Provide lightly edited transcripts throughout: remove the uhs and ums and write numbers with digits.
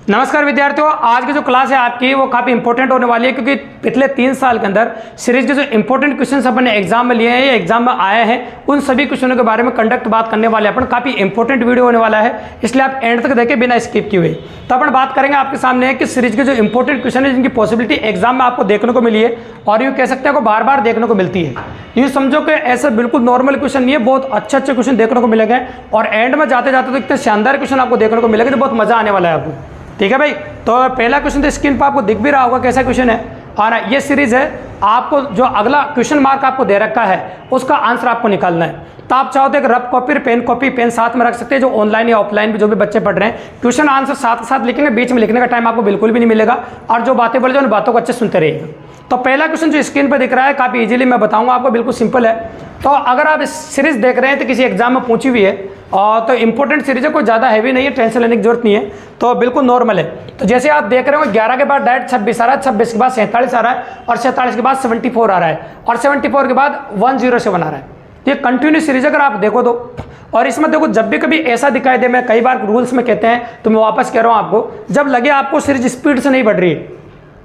नमस्कार विद्यार्थियों, आज की जो क्लास है आपकी वो काफ़ी इंपॉर्टेंट होने वाली है, क्योंकि पिछले 3 साल के अंदर सीरीज के जो इंपॉर्टेंट क्वेश्चन अपन ने एग्जाम में लिए हैं, ये एग्जाम में आए हैं, उन सभी क्वेश्चनों के बारे में कंडक्ट बात करने वाले हैं अपन। काफ़ी इंपॉर्टेंट वीडियो होने वाला है, इसलिए आप एंड तक देखें बिना स्किप किए हुए। तो अपन बात करेंगे आपके सामने कि सीरीज के जो इंपॉर्टेंट क्वेश्चन है जिनकी पॉसिबिलिटी एग्जाम में आपको देखने को मिली है और यूँ कह सकते हैं बार बार देखने को मिलती है। यूँ समझो कि ऐसा बिल्कुल नॉर्मल क्वेश्चन नहीं है, बहुत अच्छे अच्छे क्वेश्चन देखने को मिलेंगे और एंड में जाते जाते तो इतने शानदार क्वेश्चन आपको देखने को मिलेगा जो बहुत मजा आने वाला है आपको। ठीक है भाई, तो पहला क्वेश्चन तो स्क्रीन पर आपको दिख भी रहा होगा कैसा क्वेश्चन है। और ये सीरीज है, आपको जो अगला क्वेश्चन मार्क आपको दे रखा है उसका आंसर आपको निकालना है। तो आप चाहो तो एक रफ कॉपी पेन साथ में रख सकते हैं, जो ऑनलाइन या ऑफलाइन भी जो भी बच्चे पढ़ रहे हैं क्वेश्चन आंसर साथ साथ लिखेंगे, बीच में लिखने का टाइम आपको बिल्कुल भी नहीं मिलेगा और जो बातें बोले उन बातों को अच्छे सुनते रहिएगा। तो पहला क्वेश्चन जो स्क्रीन पर दिख रहा है काफ़ी इजीली मैं बताऊंगा आपको, बिल्कुल सिंपल है। तो अगर आप इस सीरीज देख रहे हैं तो किसी एग्जाम में पूछी हुई है और तो इंपॉर्टेंट सीरीज है, कोई ज़्यादा हैवी नहीं है, टेंशन लेने की जरूरत नहीं है, तो बिल्कुल नॉर्मल है। तो जैसे आप देख रहे हो 11 के बाद डायरेक्ट 26 आ रहा है, 26 के बाद 47 आ रहा है और 47 के बाद 74 आ रहा है और 74 के बाद 107 आ रहा है। ये कंटिन्यूस सीरीज अगर आप देखो तो, और इसमें देखो जब भी कभी ऐसा दिखाई दे, मैं कई बार रूल्स में कहते हैं तो मैं वापस कह रहा हूँ आपको, जब लगे आपको सीरीज स्पीड से नहीं बढ़ रही है,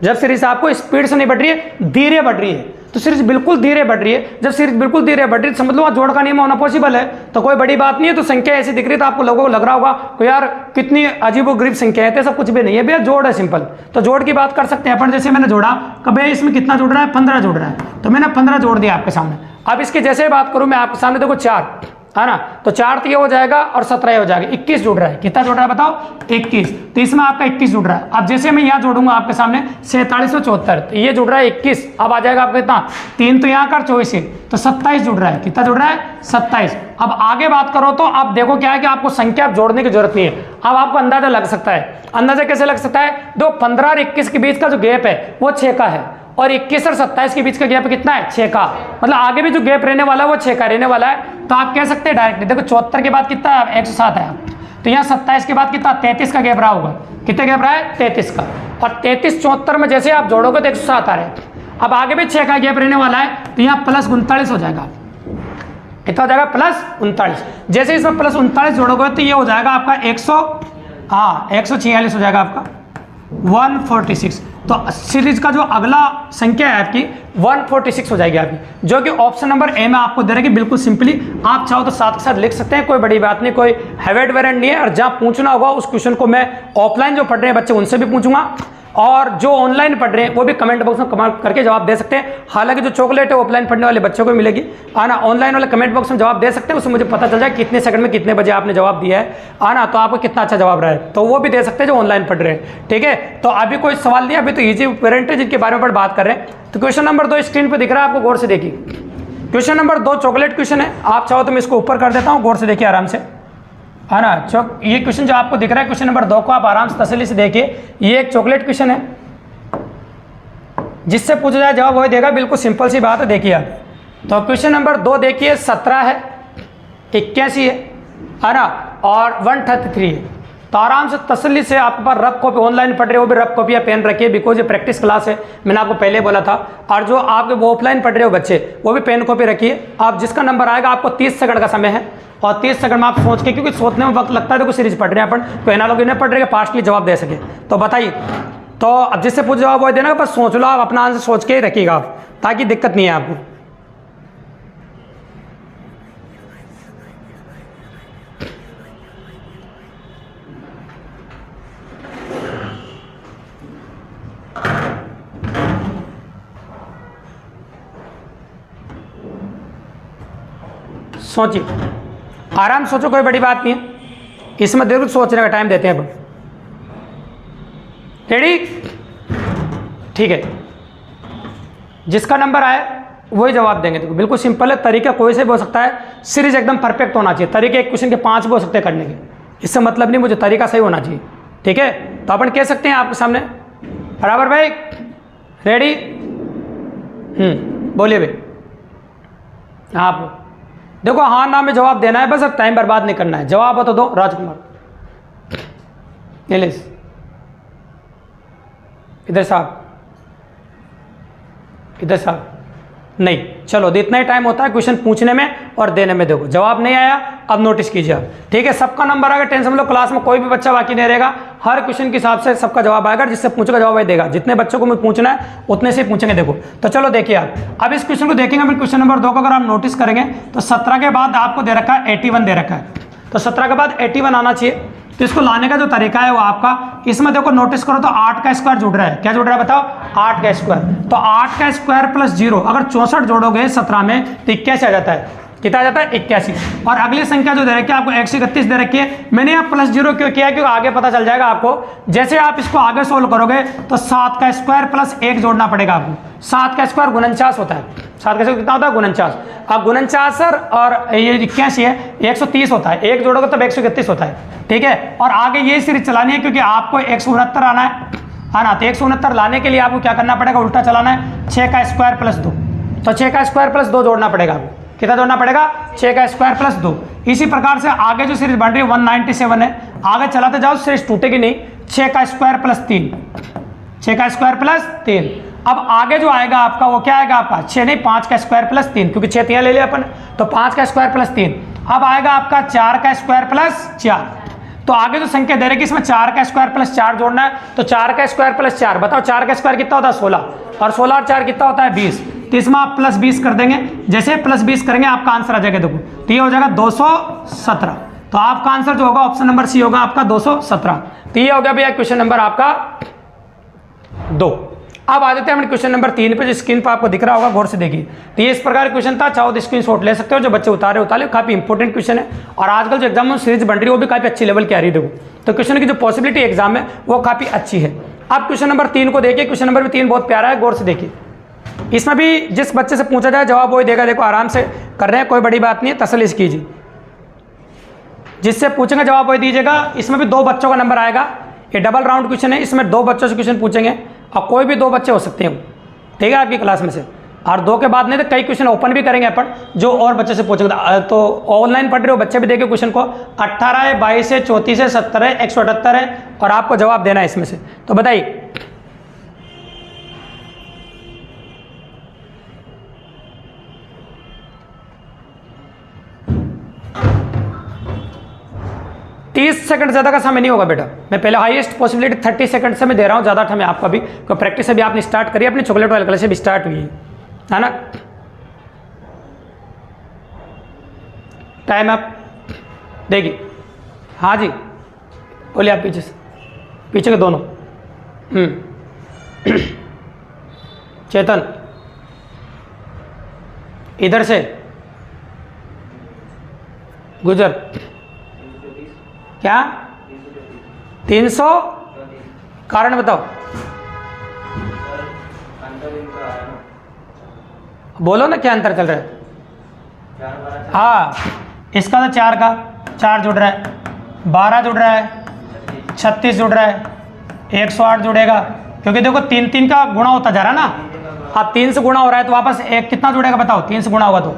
जब सीरीज आपको स्पीड से नहीं बढ़ रही है, धीरे बढ़ रही है, तो सीरीज बिल्कुल धीरे बढ़ रही है। जब सीरीज बिल्कुल धीरे बढ़ रही है समझ लो वहाँ जोड़ का नियम होना पॉसिबल है, तो कोई बड़ी बात नहीं है। तो संख्या ऐसी दिख रही है तो आपको लोगों को लग रहा होगा कि यार कितनी अजीबोगरीब संख्या है, तो ऐसा कुछ भी नहीं है भैया, जोड़ है सिंपल। तो जोड़ की बात कर सकते हैं अपन। जैसे मैंने जोड़ा कि भैया इसमें कितना जुड़ रहा है, 15 जुड़ रहा है, तो मैंने 15 जोड़ दिया आपके सामने। अब इसकी जैसे बात करूँ मैं आपके सामने, देखो 4 है ना, तो 4 तो ये हो जाएगा और 17 हो जाएगा, 21 जुड़ रहा है। कितना जुड़ रहा है बताओ, 21। तो इसमें आपका 21 जुड़ रहा है। अब जैसे मैं यहाँ जोड़ूंगा आपके सामने 47 और 74, तो ये जुड़ रहा है 21। अब आ जाएगा आपका कितना, 3 तो यहाँ कर 24 है, तो 27 जुड़ रहा है। कितना जुड़ रहा है, 27। अब आगे बात करो तो आप देखो क्या है कि आपको संख्या जोड़ने की जरूरत नहीं है। अब आपको अंदाजा लग सकता है। अंदाजा कैसे लग सकता है, दो 15 और 21 के बीच का जो गैप है वो 6 का है और 21 और 27 के बीच का गैप कितना है, 6 का। मतलब आगे भी जो गैप रहने वाला है वो 6 का रहने वाला है। तो आप कह सकते हैं डायरेक्टली, देखो 74 के बाद कितना है, 107 है, तो यहाँ 27 के बाद कितना, 33 का गैप रहा होगा। कितना गैप रहा है, 33 का। और 33 74 में जैसे आप जोड़ोगे तो 107 आ रहा है। अब आगे भी 6 का गैप रहने वाला है, तो यहाँ प्लस 39 हो जाएगा। कितना हो जाएगा, प्लस 39। जैसे इसमें प्लस 39 जोड़ोगे तो ये हो जाएगा आपका 146 हो जाएगा आपका 146। तो सीरीज का जो अगला संख्या है आपकी 146 हो जाएगी आपकी, जो कि ऑप्शन नंबर ए में आपको दे रहा है। कि बिल्कुल सिंपली आप चाहो तो साथ के साथ लिख सकते हैं, कोई बड़ी बात नहीं, कोई हैवेड वेरेंट नहीं है। और जहाँ पूछना होगा उस क्वेश्चन को मैं ऑफलाइन जो पढ़ रहे हैं बच्चे उनसे भी पूछूंगा, और जो ऑनलाइन पढ़ रहे हैं वो भी कमेंट बॉक्स में कमेंट करके जवाब दे सकते हैं। हालांकि जो चॉकलेट है ऑफलाइन पढ़ने वाले बच्चों को मिलेगी, आना ऑनलाइन वाले कमेंट बॉक्स में जवाब दे सकते हैं, उससे मुझे पता चल जाए कितने सेकंड में कितने बजे आपने जवाब दिया है, आना तो आपको कितना अच्छा जवाब रहा है, तो वो भी दे सकते हैं जो ऑनलाइन पढ़ रहे हैं। ठीक है, तो अभी कोई सवाल नहीं, अभी तो ईजी पेरेंट है जिनके बारे में बात कर रहे हैं। तो क्वेश्चन नंबर 2 स्क्रीन पर दिख रहा है आपको, गौर से देखिए। क्वेश्चन नंबर 2 चॉकलेट क्वेश्चन है, आप चाहो तो मैं इसको ऊपर कर देता हूँ, गौर से देखिए आराम से, है ना। ये क्वेश्चन जो आपको दिख रहा है क्वेश्चन नंबर 2 को आप आराम से तसल्ली से देखिए। ये एक चॉकलेट क्वेश्चन है, जिससे पूछा जाए जवाब वही देगा, बिल्कुल सिंपल सी बात है। देखिए आप, तो क्वेश्चन नंबर 2 देखिए, 17 है, 81 है ना, और 133 है। तो आराम से तसल्ली से आपके पास रफ कॉपी, ऑनलाइन पढ़ रहे हो भी रफ कॉपी या पेन रखिए, बिकॉज ये प्रैक्टिस क्लास है, मैंने आपको पहले बोला था। और जो आपके वो ऑफलाइन पढ़ रहे हो बच्चे वो भी पेन कॉपी रखिए। आप जिसका नंबर आएगा आपको 30 सेकंड का समय है, और 30 सेकंड में आप सोच के, क्योंकि सोचने में वक्त लगता है, देखो सीरीज पढ़ रहे हैं अपन, तो एनालॉजी नहीं पढ़ रहे हैं, फास्टली जवाब दे सके। तो बताइए, तो अब जिससे पूछ जवाब वही देना, बस सोच लो, आप अपना आंसर सोच के ही रखिएगा आप, ताकि दिक्कत नहीं है आपको। सोचिए, आराम सोचो, कोई बड़ी बात नहीं है, इसमें जरूर सोचने का टाइम देते हैं अपन। रेडी, ठीक है, जिसका नंबर आए वही जवाब देंगे। तो बिल्कुल सिंपल है, तरीका कोई से भी हो सकता है, सीरीज एकदम परफेक्ट होना चाहिए। तरीके एक क्वेश्चन के 5 भी हो सकते हैं करने के, इससे मतलब नहीं, मुझे तरीका सही होना चाहिए। ठीक है, तो अपन कह सकते हैं आपके सामने, बराबर भाई, रेडी, बोलिए भाई। आप देखो, हाँ ना में जवाब देना है, बस अब टाइम बर्बाद नहीं करना है। जवाब हो तो दो, राजकुमार, नीलेश, इधर साहब, इधर साहब, नहीं, चलो इतना ही टाइम होता है क्वेश्चन पूछने में और देने में। देखो जवाब नहीं आया, अब नोटिस कीजिए आप, ठीक है। सबका नंबर आएगा, टेंशन लो, क्लास में कोई भी बच्चा बाकी नहीं रहेगा, हर क्वेश्चन के हिसाब से सबका जवाब आएगा, जिससे पूछेगा जवाब वही देगा। जितने बच्चों को मुझे पूछना है उतने से पूछेंगे। देखो तो चलो देखिए आप, अब इस क्वेश्चन को देखेंगे अपन। क्वेश्चन नंबर 2 को अगर आप नोटिस करेंगे तो 17 के बाद आपको दे रखा है 81 दे रखा है, तो 17 के बाद 81 आना चाहिए। तो इसको लाने का जो तरीका है वो आपका, इसमें देखो नोटिस करो तो 8 का स्क्वायर जुड़ रहा है। क्या जुड़ रहा है बताओ? 8 का स्क्वायर। तो 8 का स्क्वायर प्लस 0, अगर 64 जोड़ोगे 17 में तो 81 आ जाता है। कितना आ जाता है? 81। और अगली संख्या जो दे रखी है आपको 131 दे रखी है। मैंने यहाँ प्लस 0 क्यों किया? क्योंकि आगे पता चल जाएगा आपको। जैसे आप इसको आगे सोल्व करोगे तो 7 का स्क्वायर प्लस 1 जोड़ना पड़ेगा आपको। 7 का स्क्वायर 49 होता है। 7 का स्क्वायर कितना होता है? 49। अब 49 सर और ये 81 है, 130 होता है। 1 जोड़ोगे तब 131 होता है, ठीक है। और आगे ये सीरीज चलानी है क्योंकि आपको 169 आना है, तो 169 लाने के लिए आपको क्या करना पड़ेगा? उल्टा चलाना है। 6 का स्क्वायर प्लस 2, तो 6 का स्क्वायर प्लस 2 जोड़ना पड़ेगा आपको। कितना जोड़ना पड़ेगा? 6 का स्क्वायर प्लस 2। इसी प्रकार से आगे जो सीरीज बन रही है 197 है, आगे चलाते जाओ, सीरीज टूटेगी नहीं। 6 का स्क्वायर प्लस 3, 6 का स्क्वायर प्लस 3। अब आगे जो आएगा आपका वो क्या आएगा आपका? 6 नहीं, 5 का स्क्वायर प्लस 3, क्योंकि 6 तियां ले लिया अपन, तो 5 का स्क्वायर प्लस 3। अब आएगा आपका 4 का स्क्वायर प्लस 4। तो आगे जो संख्या दे रही है इसमें 4 का स्क्वायर प्लस 4 जोड़ना है, तो 4 का स्क्वायर प्लस 4, बताओ 4 का स्क्वायर कितना होता है? 16, और 16 और 4 कितना होता है? 20। तो इसमें आप प्लस 20 कर देंगे। जैसे प्लस 20 करेंगे आपका आंसर आ जाएगा, देखो तो ये हो जाएगा 217। तो आपका आंसर जो होगा ऑप्शन नंबर सी होगा आपका 217। तो ये हो गया भैया क्वेश्चन नंबर आपका 2। अब आ जाते हैं हम क्वेश्चन नंबर 3 पे, जो स्क्रीन पर आपको दिख रहा होगा, गौर से देखिए। तो ये इस प्रकार क्वेश्चन था, चाहो तो स्क्रीनशॉट ले सकते हो, जो बच्चे उतारे काफी इंपॉर्टेंट क्वेश्चन है। और आजकल जो एग्जाम में सीरीज बन रही है वो भी काफी अच्छी लेवल की आ रही है। देखो तो क्वेश्चन की जो पॉसिबिलिटी एग्जाम है वो काफी अच्छी है। अब क्वेश्चन नंबर 3 को देखिए। क्वेश्चन नंबर 3 बहुत प्यारा है, गौर से देखिए। इसमें भी जिस बच्चे से पूछा जाए जवाब वही देगा। देखो आराम से कर रहे हैं, कोई बड़ी बात नहीं है, तसल्ली से कीजिए। जिससे पूछेंगे जवाब वही दीजिएगा। इसमें भी 2 बच्चों का नंबर आएगा। ये डबल राउंड क्वेश्चन है, इसमें 2 बच्चों से क्वेश्चन पूछेंगे, और कोई भी 2 बच्चे हो सकते हैं, ठीक है, आपकी क्लास में से। और 2 के बाद नहीं तो कई क्वेश्चन ओपन भी करेंगे अपन, जो और बच्चे से पूछेंगे। तो ऑनलाइन पढ़ रहे हो बच्चे भी देखिए क्वेश्चन को। 18 है, 22 है, 34 है, 70 है, 178 है, और आपको जवाब देना है इसमें से। तो बताइए, तीस सेकंड ज़्यादा का समय नहीं होगा बेटा। मैं पहले हाईएस्ट पॉसिबिलिटी 30 सेकंड से मैं दे रहा हूँ, ज़्यादा समय आपका भी, क्योंकि प्रैक्टिस अभी आपने स्टार्ट करी, अपनी चॉकलेट वाले कलर से भी स्टार्ट हुई है ना। टाइम अप देखिए। हाँ जी बोलिए, आप पीछे से, पीछे के दोनों। चेतन इधर से गुजर। क्या 300? कारण बताओ, बोलो ना क्या अंतर चल रहा है। हाँ, इसका तो 4 का 4 जुड़ रहा है, 12 जुड़ रहा है, 36 जुड़ रहा है, 108 जुड़ेगा, क्योंकि देखो 3 का गुणा होता जा रहा है ना। अब 3 से गुणा हो रहा है तो वापस 1 कितना जुड़ेगा बताओ? 3 से गुणा होगा तो,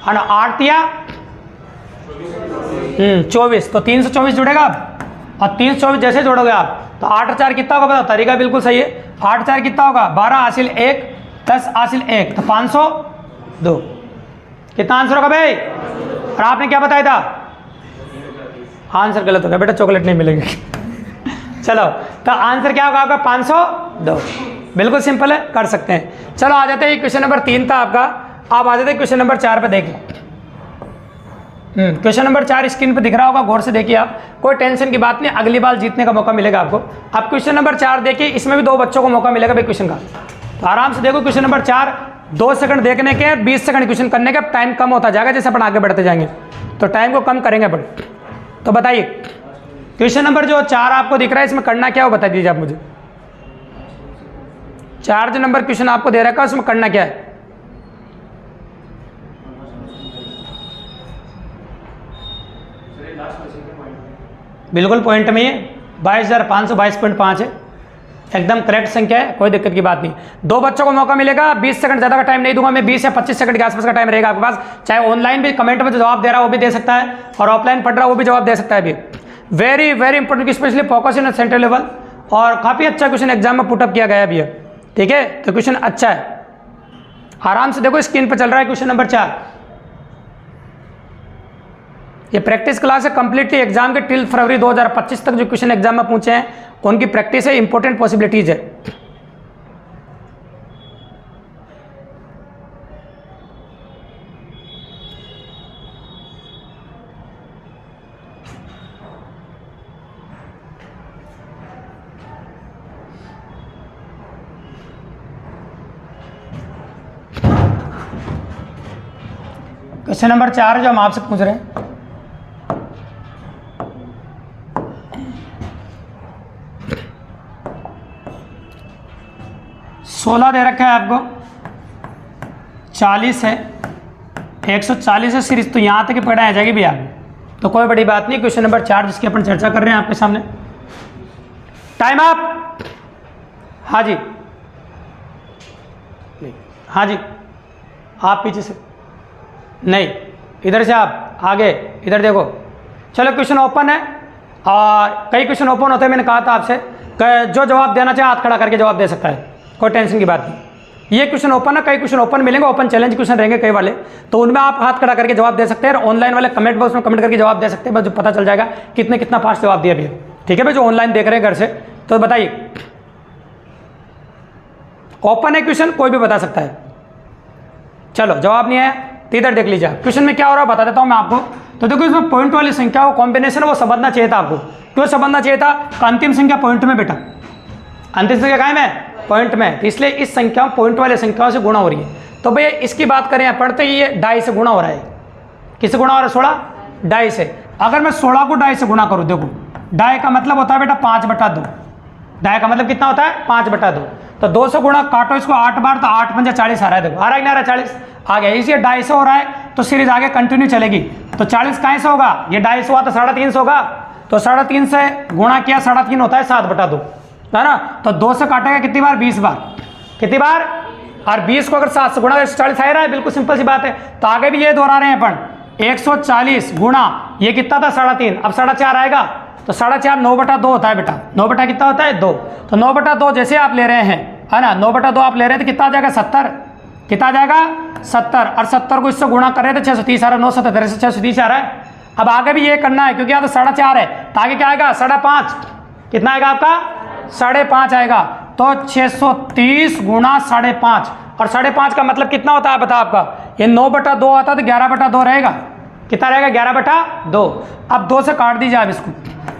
है ना, 8 या 24, तो 324 जुड़ेगा अब। और 324 जैसे जोड़ोगे आप तो 8 और 4 कितना होगा बताओ? तरीका बिल्कुल सही है। 8 और 4 कितना होगा? 12 हासिल 1, 10 हासिल 1, तो 502। कितना आंसर होगा भाई? और आपने क्या बताया था? आंसर गलत हो गया बेटा, चॉकलेट नहीं मिलेगी। चलो तो आंसर क्या होगा आपका? 502। बिल्कुल सिंपल है, कर सकते हैं। चलो आ जाते हैं, क्वेश्चन नंबर 3 था आपका। आप आ जाते हैं क्वेश्चन नंबर 4 पे देखिए। क्वेश्चन नंबर 4 स्क्रीन पे दिख रहा होगा, गौर से देखिए आप, कोई टेंशन की बात नहीं, अगली बार जीतने का मौका मिलेगा आपको। आप क्वेश्चन नंबर 4 देखिए, इसमें भी 2 बच्चों को मौका मिलेगा भाई क्वेश्चन का। तो आराम से देखो क्वेश्चन नंबर 4, 2 सेकंड देखने के, 20 सेकंड क्वेश्चन करने का, टाइम कम होता जाएगा जैसे अपन आगे बढ़ते जाएंगे, तो टाइम को कम करेंगे अपन। तो बताइए क्वेश्चन नंबर जो 4 आपको दिख रहा है, इसमें करना क्या हो बता दीजिए आप मुझे। 4 जो नंबर क्वेश्चन आपको दे रखा है उसमें करना क्या है? बिल्कुल पॉइंट में, ये 22,522.5 है, एकदम करेक्ट संख्या है, कोई दिक्कत की बात नहीं। 2 बच्चों को मौका मिलेगा, 20 सेकंड, ज़्यादा का टाइम नहीं दूंगा मैं, 20 या 25 सेकंड के आसपास का टाइम रहेगा आपके पास। चाहे ऑनलाइन भी कमेंट में जो जवाब दे रहा है वो भी दे सकता है, और ऑफलाइन पढ़ रहा है वो भी जवाब दे सकता है भी। Very very important, specially focus in central level, और काफ़ी अच्छा क्वेश्चन एग्जाम में पुटअप किया गया भी है, ठीक है। तो क्वेश्चन अच्छा है, आराम से देखो स्क्रीन पर चल रहा है क्वेश्चन नंबर 4। ये प्रैक्टिस क्लास है कंप्लीटली एग्जाम के टिल फरवरी 2025 तक जो क्वेश्चन एग्जाम में पूछे हैं उनकी प्रैक्टिस है, इंपॉर्टेंट पॉसिबिलिटीज है। क्वेश्चन नंबर 4 जो हम आपसे पूछ रहे हैं, सोलह दे रखा है आपको, 40 है, 140 है सीरीज, तो यहाँ तक ही पढ़ाई आ जाएगी भैया, तो कोई बड़ी बात नहीं। क्वेश्चन नंबर 4 जिसकी अपन चर्चा कर रहे हैं आपके सामने, टाइम अप। हाँ जी, हाँ जी, आप पीछे से नहीं, इधर से आप आगे, इधर देखो। चलो क्वेश्चन ओपन है और कई क्वेश्चन ओपन होते हैं, मैंने कहा था आपसे जो जवाब देना चाहे हाथ खड़ा करके जवाब दे सकता है, कोई टेंशन की बात नहीं। ये क्वेश्चन ओपन है, कई क्वेश्चन ओपन मिलेंगे, ओपन चैलेंज क्वेश्चन रहेंगे कई वाले, तो उनमें आप हाथ खड़ा करके जवाब दे सकते हैं। ऑनलाइन वाले कमेंट बॉक्स में कमेंट करके जवाब दे सकते हैं, बस जो पता चल जाएगा कितने कितना फास्ट जवाब दिया भैया। ठीक है भाई, जो ऑनलाइन देख रहे हैं घर से, तो बताइए ओपन है क्वेश्चन, कोई भी बता सकता है। चलो जवाब नहीं है तो इधर देख लीजिए क्वेश्चन में क्या हो रहा है, बता देता हूं मैं आपको। तो देखो इसमें पॉइंट वाली संख्या वो कॉम्बिनेशन वो समझना चाहिए था आपको। क्यों समझना चाहिए था? अंतिम संख्या पॉइंट में बेटा, अंतिम संख्या कहाँ में? पॉइंट में, तो इसलिए इस संख्या पॉइंट वाले संख्याओं से गुणा हो रही है। तो भैया इसकी बात करें पढ़ते ही ये 2.5 से गुणा हो रहा है। किससे गुणा हो रहा है? 16, 2.5 से। अगर मैं 16 को 2.5 से गुणा करूँ, देखो 2.5 का मतलब होता है बेटा 5/2। 2.5 का मतलब कितना होता है? 5/2। तो 2 से गुणा काटो इसको 8 बार, तो 8 पंजा 40 आ रहा है। देखो आ रहा है कि नहीं आ रहा? 40 आ गया। इसी 2.5 से हो रहा है तो सीरीज आगे कंटिन्यू चलेगी। तो 40 कहाँ से होगा? ये 2.5 हुआ तो 3.5 होगा। तो 3.5 से गुणा किया, 3.5 होता है 7/2, है ना? तो 2 से काटेगा कितनी बार? 20 बार। कितनी बार? और 20 को अगर 7 से गुणा 40 आ रहा है, बिल्कुल सिंपल सी बात है। तो आगे भी ये दोहरा रहे हैं अपन, 140 गुणा ये कितना था? 3.5। अब 4.5 आएगा तो 4.5 9/2 होता है बेटा। 9 बटा कितना होता है? 2। तो 9/2 जैसे आप ले रहे हैं, है ना, 9/2 आप ले रहे हैं तो कितना आ जाएगा? 70। कितना आ जाएगा? 70। और 70 को इससे गुणा कर रहे थे 630 आ रहा है, 977 से 630 आ रहा है। अब आगे भी ये करना है क्योंकि यहाँ तो 4.5 है, तो आगे क्या आएगा? 5.5। कितना आएगा आपका? 5.5 आएगा। तो 630 गुणा 5.5, और 5.5 का मतलब कितना होता है बता आपका? ये 9/2 आता है तो 11/2 रहेगा। कितना रहेगा? 11/2। अब 2 से काट दीजिए आप इसको,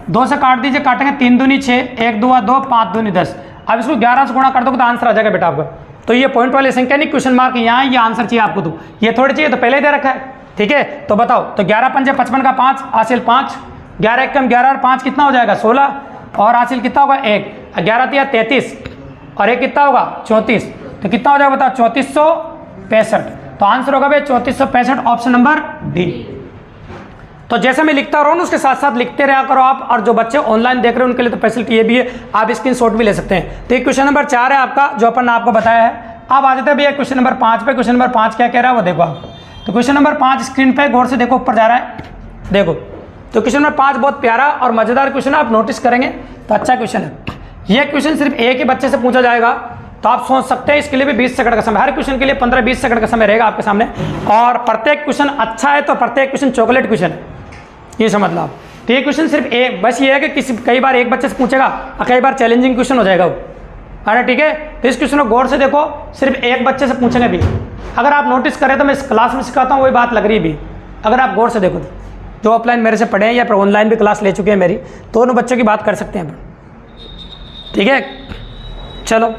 2 से काट दीजिए, काटेंगे 3 दूनी 6, 1 2 2, 5 दूनी 10। अब इसको 11 से गुणा कर दोगे तो आंसर आ जाएगा बेटा आपका। तो ये पॉइंट वाली संख्या नहीं, क्वेश्चन मार्क यहाँ, ये आंसर चाहिए आपको। तो ये थोड़ी चाहिए तो पहले दे रखा है। ठीक है, तो बताओ, तो 11 पंजे 55 का 5, हासिल 5, 11 1 कम 11 और 5 कितना हो जाएगा? 16, और हासिल कितना होगा? 1, 11 दिया 33, और 1 कितना होगा? 34। तो कितना हो जाएगा बताओ? 3465। तो आंसर होगा भाई 3465, ऑप्शन नंबर डी। तो जैसे मैं लिखता रहा हूँ उसके साथ साथ लिखते रहा करो आप, और जो बच्चे ऑनलाइन देख रहे हैं उनके लिए तो फैसिलिटी ये भी है, आप स्क्रीनशॉट भी ले सकते हैं। तो ये क्वेश्चन नंबर 4 है आपका, जो अपन ने आपको बताया है। अब आ जाते हैं भैया क्वेश्चन नंबर 5 पे। क्वेश्चन नंबर 5 क्या कह रहा है वो देखो आप। तो क्वेश्चन नंबर 5 स्क्रीन पे गौर से देखो, ऊपर जा रहा है, देखो। तो क्वेश्चन नंबर 5 बहुत प्यारा और मजेदार क्वेश्चन है, आप नोटिस करेंगे तो अच्छा क्वेश्चन है। यह क्वेश्चन सिर्फ एक ही बच्चे से पूछा जाएगा, तो आप सोच सकते हैं इसके लिए भी 20 सेकंड का समय, हर क्वेश्चन के लिए 15-20 सेकंड का समय रहेगा आपके सामने। और प्रत्येक क्वेश्चन अच्छा है तो प्रत्येक क्वेश्चन चॉकलेट क्वेश्चन है, ये समझ लो आप। तो ये क्वेश्चन सिर्फ एक, बस ये है कि कई बार एक बच्चे से पूछेगा और कई बार चैलेंजिंग क्वेश्चन हो जाएगा वो, है ना? ठीक है, तो इस क्वेश्चन को गौर से देखो, सिर्फ एक बच्चे से पूछेंगे भी। अगर आप नोटिस करें तो मैं इस क्लास में सिखाता हूँ वही बात लग रही भी, अगर आप गौर से देखो तो। जो ऑफलाइन मेरे से पढ़े हैं या फिर ऑनलाइन भी क्लास ले चुके हैं मेरी, दोनों बच्चों की बात कर सकते हैं। ठीक है, चलो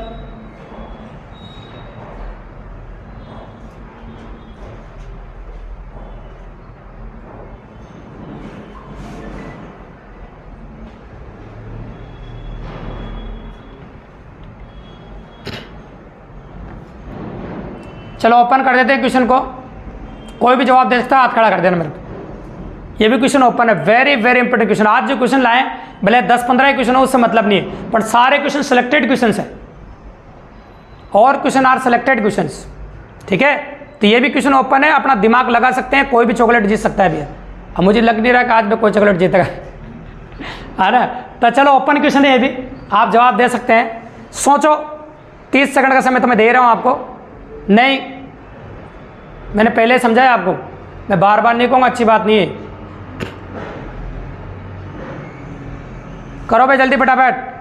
चलो ओपन कर देते हैं क्वेश्चन को। कोई भी जवाब दे सकता है, हाथ खड़ा कर देना मेरे को। ये भी क्वेश्चन ओपन है, वेरी वेरी इंपॉर्टेंट क्वेश्चन। आज जो क्वेश्चन लाए भले 10-15 क्वेश्चन हो, उससे मतलब नहीं है, पर सारे क्वेश्चन सिलेक्टेड क्वेश्चन है, और क्वेश्चन आर सिलेक्टेड क्वेश्चन। ठीक है, तो ये भी क्वेश्चन ओपन है, अपना दिमाग लगा सकते हैं, कोई भी चॉकलेट जीत सकता है भैया। अब मुझे लग नहीं रहा कि आज में कोई चॉकलेट जीतेगा, है ना? तो चलो ओपन क्वेश्चन है, ये भी आप जवाब दे सकते हैं। सोचो, 30 सेकंड का समय तो मैं दे रहा हूँ आपको। नहीं, मैंने पहले समझाया आपको, मैं बार बार नहीं कहूँगा, अच्छी बात नहीं है। करो भाई जल्दी फटाफट।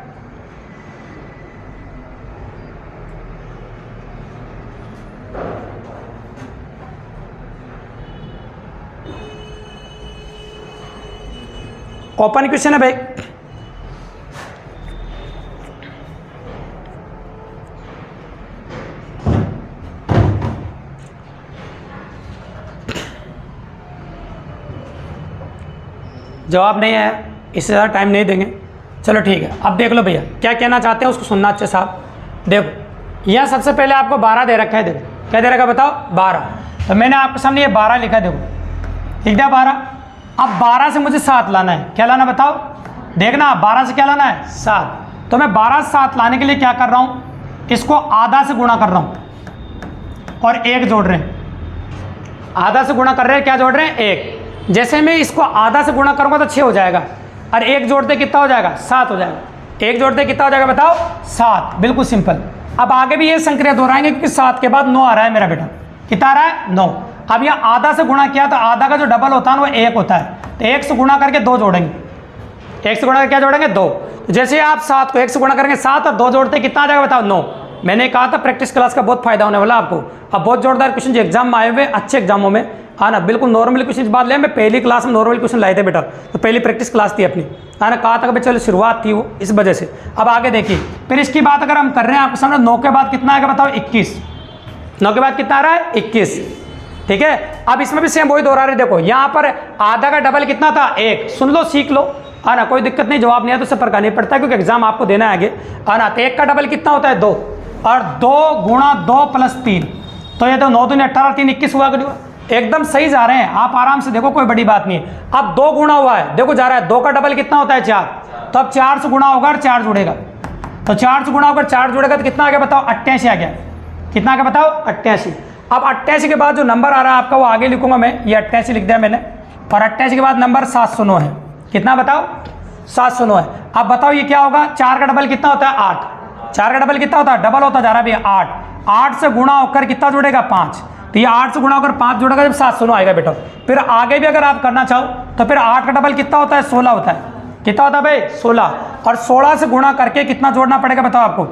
ओपन क्वेश्चन है भाई। जवाब नहीं आया, इससे ज़्यादा टाइम नहीं देंगे। चलो ठीक है, अब देख लो भैया क्या कहना चाहते हैं उसको सुनना अच्छे साहब। देखो यहाँ सबसे पहले आपको 12 दे रखा है। देखो क्या दे रखा है बताओ, 12। तो मैंने आपके सामने ये 12 लिखा है, देखो लिख दिया 12। अब 12 से मुझे 7 लाना है। क्या लाना बताओ, देखना 12 से क्या लाना है, 7। तो मैं 12 से 7 लाने के लिए क्या कर रहा हूँ, इसको आधा से गुणा कर रहा हूँ और 1 जोड़ रहे हैं। आधा से गुणा कर रहे हैं, क्या जोड़ रहे हैं, 1। जैसे मैं इसको आधा से गुणा करूँगा तो 6 हो जाएगा, और 1 जोड़ते कितना हो जाएगा, 7 हो जाएगा। 1 जोड़ते कितना हो जाएगा बताओ, 7। बिल्कुल सिंपल। अब आगे भी ये संक्रिया दोहराएंगे क्योंकि 7 के बाद 9 आ रहा है मेरा बेटा। कितना आ रहा है, 9। अब यह आधा से गुणा किया तो आधा का जो डबल होता है वो 1 होता है। तो 1 से गुणा करके 2 जोड़ेंगे। 1 से गुणा करके क्या जोड़ेंगे, 2। तो जैसे आप 7 को 1 से गुणा करेंगे 7 और 2 जोड़ते कितना आ जाएगा बताओ, 9। मैंने कहा था प्रैक्टिस क्लास का बहुत फायदा होने वाला आपको। अब बहुत जोरदार क्वेश्चन जो एग्जाम में आए हुए अच्छे एग्जामों में, हाँ ना, बिल्कुल नॉर्मल क्वेश्चन बात ले। मैं पहली क्लास में नॉर्मल क्वेश्चन लाए थे बेटा, तो पहली प्रैक्टिस क्लास थी अपनी, हाँ ना, कहा था कि चलो शुरुआत थी वो, इस वजह से। अब आगे देखिए, फिर इसकी बात अगर हम कर रहे हैं आपके सामने, 9 के बाद कितना आएगा बताओ, 21। 9 के बाद कितना आ रहा है, 21। ठीक है, अब इसमें भी सेम वही दोहरा रहे। देखो यहाँ पर आधा का डबल कितना था, 1। सुन लो, सीख लो, है ना, कोई दिक्कत नहीं। जवाब नहीं है तो उससे फर्क नहीं पड़ता क्योंकि एग्जाम आपको देना है आगे, है ना। तो 1 का डबल कितना होता है, 2, और 2 गुणा 2 प्लस 3, तो ये तो 9 दूनी 18, 3 21 हुआ। एकदम सही जा रहे हैं आप, आराम से देखो, कोई बड़ी बात नहीं है। अब 2 गुणा हुआ है, देखो जा रहा है, 2 का डबल कितना होता है, 4। तो अब 4 से गुणा होगा और 4 जुड़ेगा, तो 4 से गुणा होकर 4 जुड़ेगा तो कितना आ गया बताओ, 88 आ गया। कितना आ गया बताओ, 88। अब 88 के बाद जो नंबर आ रहा है आपका वो आगे लिखूंगा मैं, ये 88 लिख दिया मैंने, और 88 के बाद नंबर 709 है। कितना बताओ, 709 है। अब बताओ ये क्या होगा, 4 का डबल कितना होता है, 8। 4 का डबल कितना होता है, डबल होता जा रहा है भैया, 8। 8 से गुणा होकर कितना जुड़ेगा, 5। तो ये 8 से गुणा होकर 5 जुड़ेगा जब 709 आएगा बेटा। फिर आगे भी अगर आप करना चाहो तो फिर 8 का डबल कितना होता है, 16 होता है। कितना होता है भाई, 16। और 16 से गुणा करके कितना जोड़ना पड़ेगा बताओ आपको,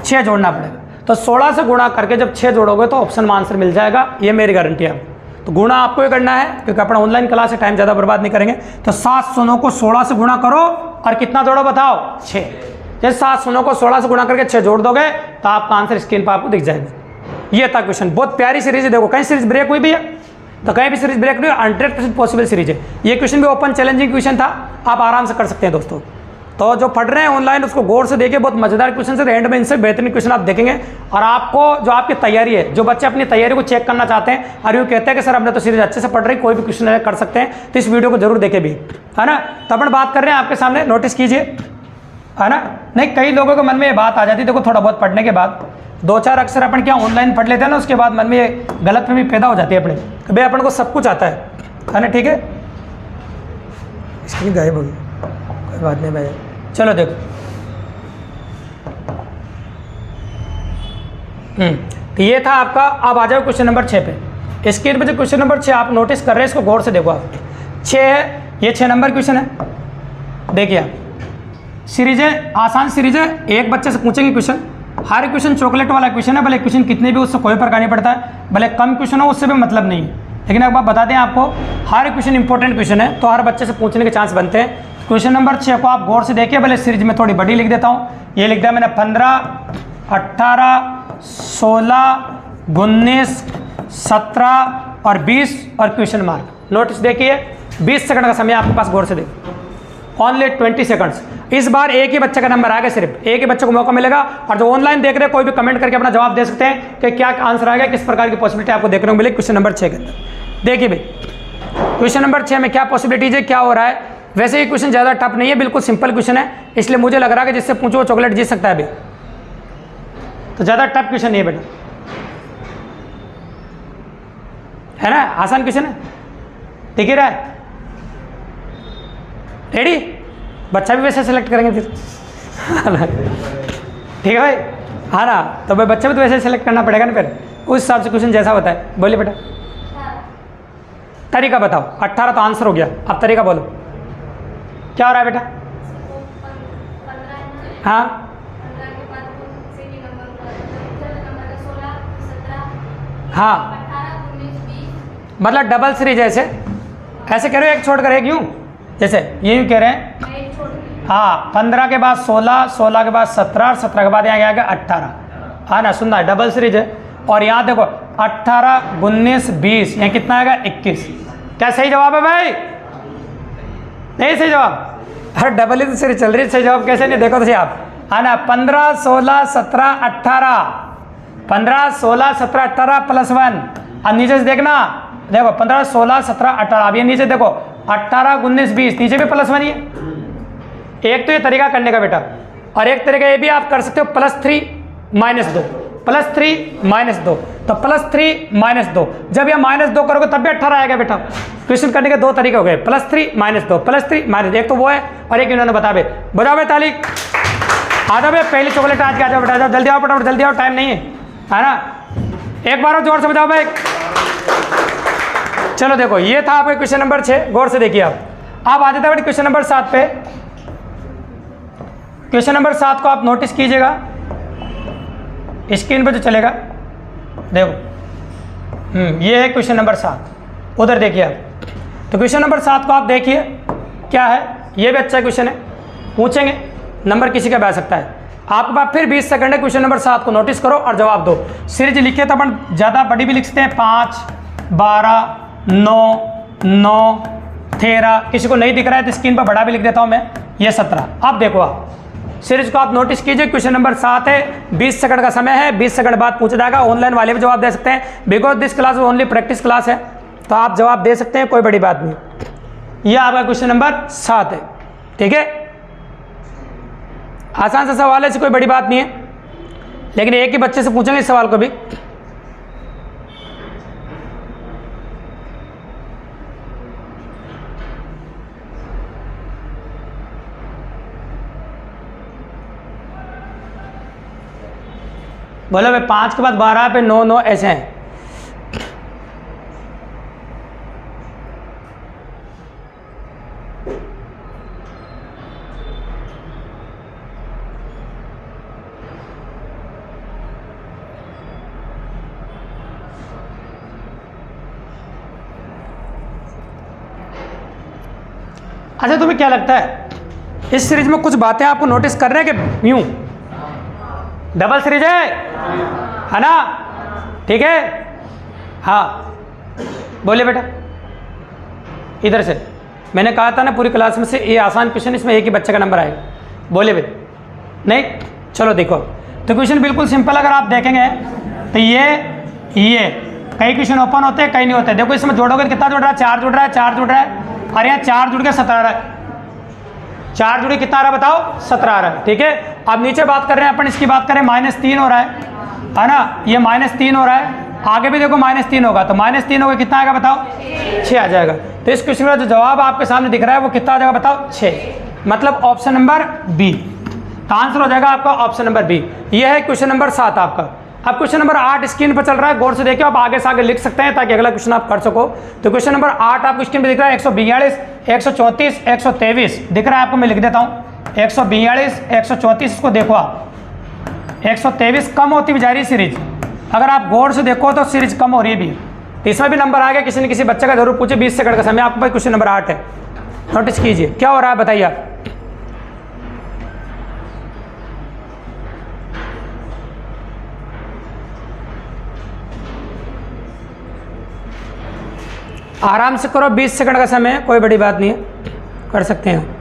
6 जोड़ना पड़ेगा। तो 16 से गुणा करके जब 6 जोड़ोगे तो ऑप्शन में आंसर मिल जाएगा, ये मेरी गारंटी है। तो गुणा आपको ही करना है क्योंकि अपना ऑनलाइन क्लास है, टाइम ज़्यादा बर्बाद नहीं करेंगे। तो 709 को 16 से गुणा करो और कितना जोड़ो बताओ, 6। जैसे 709 को 16 से गुणा करके 6 जोड़ दोगे तो आपका आंसर स्क्रीन पर आपको दिख जाएगा। ये था क्वेश्चन, बहुत प्यारी सीरीज है। देखो कहीं सीरीज ब्रेक हुई भी है तो कहीं भी सीरीज ब्रेक नहीं, 100% पॉसिबल सीरीज है। ये क्वेश्चन भी ओपन चैलेंजिंग क्वेश्चन था, आप आराम से कर सकते हैं दोस्तों। तो जो पढ़ रहे हैं ऑनलाइन उसको गौर से देखिए, बहुत मजेदार क्वेश्चन है। एंड में इनसे बेहतरीन क्वेश्चन आप देखेंगे। और आपको जो आपकी तैयारी है, जो बच्चे अपनी तैयारी को चेक करना चाहते हैं और यूँ कहते हैं कि सर हमने तो सीरीज अच्छे से पढ़ रही, कोई भी क्वेश्चन कर सकते हैं, तो इस वीडियो को जरूर देखें भी, है ना। तो अपन बात कर रहे हैं आपके सामने, नोटिस कीजिए, है ना। नहीं, कई लोगों के मन में ये बात आ जाती है, देखो थोड़ा बहुत पढ़ने के बाद 2-4 अक्षर अपन क्या ऑनलाइन पढ़ लेते हैं ना, उसके बाद मन में ये गलतफहमी पैदा हो जाती है अपने, भाई अपन को सब कुछ आता है ना। ठीक है, इसकी गायब होगी, कोई बात नहीं भाई। चलो देखो, तो ये था आपका। अब आ जाओ क्वेश्चन नंबर 6 पे। स्क्रीन पे जो क्वेश्चन नंबर 6 आप नोटिस कर रहे हैं, इसको गौर से देखो आप। 6 है, ये 6 नंबर क्वेश्चन है। देखिए आप, सीरीज है, आसान सीरीज है, एक बच्चे से पूछेंगे क्वेश्चन। हर क्वेश्चन चॉकलेट वाला क्वेश्चन है, भले क्वेश्चन कितने भी उससे कोई फर्क नहीं पड़ता है, भले कम क्वेश्चन हो उससे भी मतलब नहीं है। लेकिन एक बात बता दें आपको, हर क्वेश्चन इंपॉर्टेंट क्वेश्चन है तो हर बच्चे से पूछने के चांस बनते हैं। क्वेश्चन नंबर 6 को आप गौर से देखिए, भले सीरीज में थोड़ी बड़ी लिख देता हूँ। ये लिख दिया मैंने 15, 18, 16, 19, 17 और 20 और क्वेश्चन मार्क। नोटिस देखिए, 20 सेकंड का समय आपके पास, गौर से देखिए, ओनली 20 सेकंड्स। इस बार एक ही बच्चे का नंबर आएगा, सिर्फ एक ही बच्चे को मौका मिलेगा। और जो ऑनलाइन देख रहे हैं कोई भी कमेंट करके अपना जवाब दे सकते हैं कि क्या आंसर आएगा, किस प्रकार की पॉसिबिलिटी आपको देखने को मिलेगी क्वेश्चन नंबर 6 के अंदर। देखिए भाई, क्वेश्चन नंबर 6 में क्या पॉसिबिलिटीज है, क्या हो रहा है। वैसे ये क्वेश्चन ज़्यादा टफ नहीं है, बिल्कुल सिंपल क्वेश्चन है, इसलिए मुझे लग रहा है कि जिससे पूछो वो चॉकलेट जीत सकता है अभी। तो ज़्यादा टफ क्वेश्चन नहीं है बेटा, है ना, आसान क्वेश्चन है। ठीक ही रहा है, रेडी, बच्चा भी वैसे सेलेक्ट करेंगे फिर, ठीक है भाई, हाँ ना। तो भाई बच्चा भी तो वैसे सेलेक्ट करना पड़ेगा ना फिर, उस हिसाब से क्वेश्चन जैसा होता है। बोलिए बेटा, तरीका बताओ। 18 तो आंसर हो गया, अब तरीका बोलो, क्या हो रहा है बेटा। हाँ 15 के बाद सेकंड नंबर थर्ड नंबर का 16 17 हाँ 18 19 20 मतलब डबल सीरीज ऐसे ऐसे कह रहे हो, एक छोड़ कर एक यूँ, जैसे ये यूँ कह रहे हैं। मैं एक छोड़ दी। हाँ 15 के बाद 16, 16 के बाद 17 और 17 के बाद यहाँ गया 18। हाँ ना, सुनना है, डबल सीरीज है। और यहाँ देखो 18 19 20, यहाँ कितना आएगा 21। क्या सही जवाब है भाई? नहीं सही जवाब? अरे डबल ही तो सीरीज चल रही है, सही जवाब कैसे नहीं? देखो तो सही आप, हाँ ना, 15 16 17 18, 15 16 17 18 +1। अब नीचे से देखना, देखो 15 16 17 18, अब ये नीचे देखो 18 19 20, नीचे भी +1 ही है। एक तो ये तरीका करने का बेटा, और एक तरीका ये भी आप कर सकते हो +3 -2, +3 -2, तो +3 -2। जब ये -2 करोगे तब भी 18 आएगा बेटा। क्वेश्चन करने के दो तरीके हो गए, +3 -2, +3 -2। एक तो वो है और एक इन्होंने बता बजाओ बे ताली। आ जाओ बे, पहली चॉकलेट आज के आ जाओ बेटा, जाओ जल्दी आओ फटाफट, जल्दी आओ, टाइम नहीं है ना। एक बार और जोर से बजाओ भाई। चलो देखो, ये था आपका क्वेश्चन नंबर 6, गौर से देखिए आप। आ जाते हैं क्वेश्चन नंबर 7 पे। क्वेश्चन नंबर 7 को आप नोटिस कीजिएगा, स्क्रीन पे जो चलेगा, देखो ये है क्वेश्चन नंबर 7, उधर देखिए आप। तो क्वेश्चन नंबर 7 को आप देखिए क्या है, ये भी अच्छा क्वेश्चन है, पूछेंगे, नंबर किसी का भी आ सकता है। आपके पास फिर 20 सेकंड है, क्वेश्चन नंबर 7 को नोटिस करो और जवाब दो। सीरीज लिखे तो अपन ज़्यादा बड़ी भी लिख सकते हैं, 5 12 9 9 13, किसी को नहीं दिख रहा है तो स्क्रीन पर बड़ा भी लिख देता हूँ मैं, ये 17। अब देखो आप सीरीज को आप नोटिस कीजिए, क्वेश्चन नंबर 7 है, 20 सेकंड का समय है, 20 सेकंड बाद पूछा जाएगा। ऑनलाइन वाले भी जवाब दे सकते हैं, because this class only practice class है, तो आप जवाब दे सकते हैं, कोई बड़ी बात नहीं। यह आपका क्वेश्चन नंबर 7 है, ठीक है। आसान सा सवाल है, इससे कोई बड़ी बात नहीं है, लेकिन एक ही बच्चे से पूछेंगे इस सवाल को भी। बोलो भाई, 5 के बाद 12 पे 9 9 ऐसे हैं। अच्छा, तुम्हें क्या लगता है इस सीरीज में कुछ बातें आपको नोटिस कर रहे हैं कि यूं डबल सीरीज है ना? ठीक है, हाँ बोलिए बेटा। इधर से मैंने कहा था ना, पूरी क्लास में से ये आसान क्वेश्चन, इसमें एक ही बच्चे का नंबर आएगा। बोलिए बेटा। नहीं, चलो देखो, तो क्वेश्चन बिल्कुल सिंपल, अगर आप देखेंगे तो ये कई क्वेश्चन ओपन होते हैं, कई नहीं होते। देखो इसमें जोड़ोगे तो कितना जुड़ रहा है? 4 जुड़ रहा है, 4 जुड़ रहा है, और यहाँ 4 जुड़ के 17 आ रहा है। 4 जुड़े कितना आ रहा है बताओ? 17 आ रहा है, ठीक है। अब नीचे बात कर रहे हैं अपन, इसकी बात करें, -3 हो रहा है ना, ये -3 हो रहा है, आगे भी देखो -3 होगा, तो -3 होगा, कितना आएगा बताओ? 6 आ जाएगा। तो इस क्वेश्चन का जो जवाब आपके सामने दिख रहा है वो कितना आ जाएगा बताओ? 6, मतलब ऑप्शन नंबर बी। तो आंसर हो जाएगा आपका ऑप्शन नंबर बी। ये है क्वेश्चन नंबर 7 आपका। अब क्वेश्चन नंबर 8 स्क्रीन पर चल रहा है, गौर से देखिए, आप आगे से आगे लिख सकते हैं ताकि अगला क्वेश्चन आप कर सको। तो क्वेश्चन नंबर 8 आपको स्क्रीन पर दिख रहा है, 142 134 123 दिख रहा है आपको, मैं लिख देता हूँ 142 134, इसको देखो आप, 123 कम होती हुई जा रही है सीरीज। अगर आप गौर से देखो तो सीरीज कम हो रही है भी। तो इसमें भी नंबर आ गया, किसी न किसी बच्चे का जरूर पूछे। 20 सेकंड का समय आपके पास, क्वेश्चन नंबर 8 है, नोटिस कीजिए क्या हो रहा है, बताइए आप। आराम से करो, 20 सेकंड का समय है, कोई बड़ी बात नहीं है, कर सकते हैं।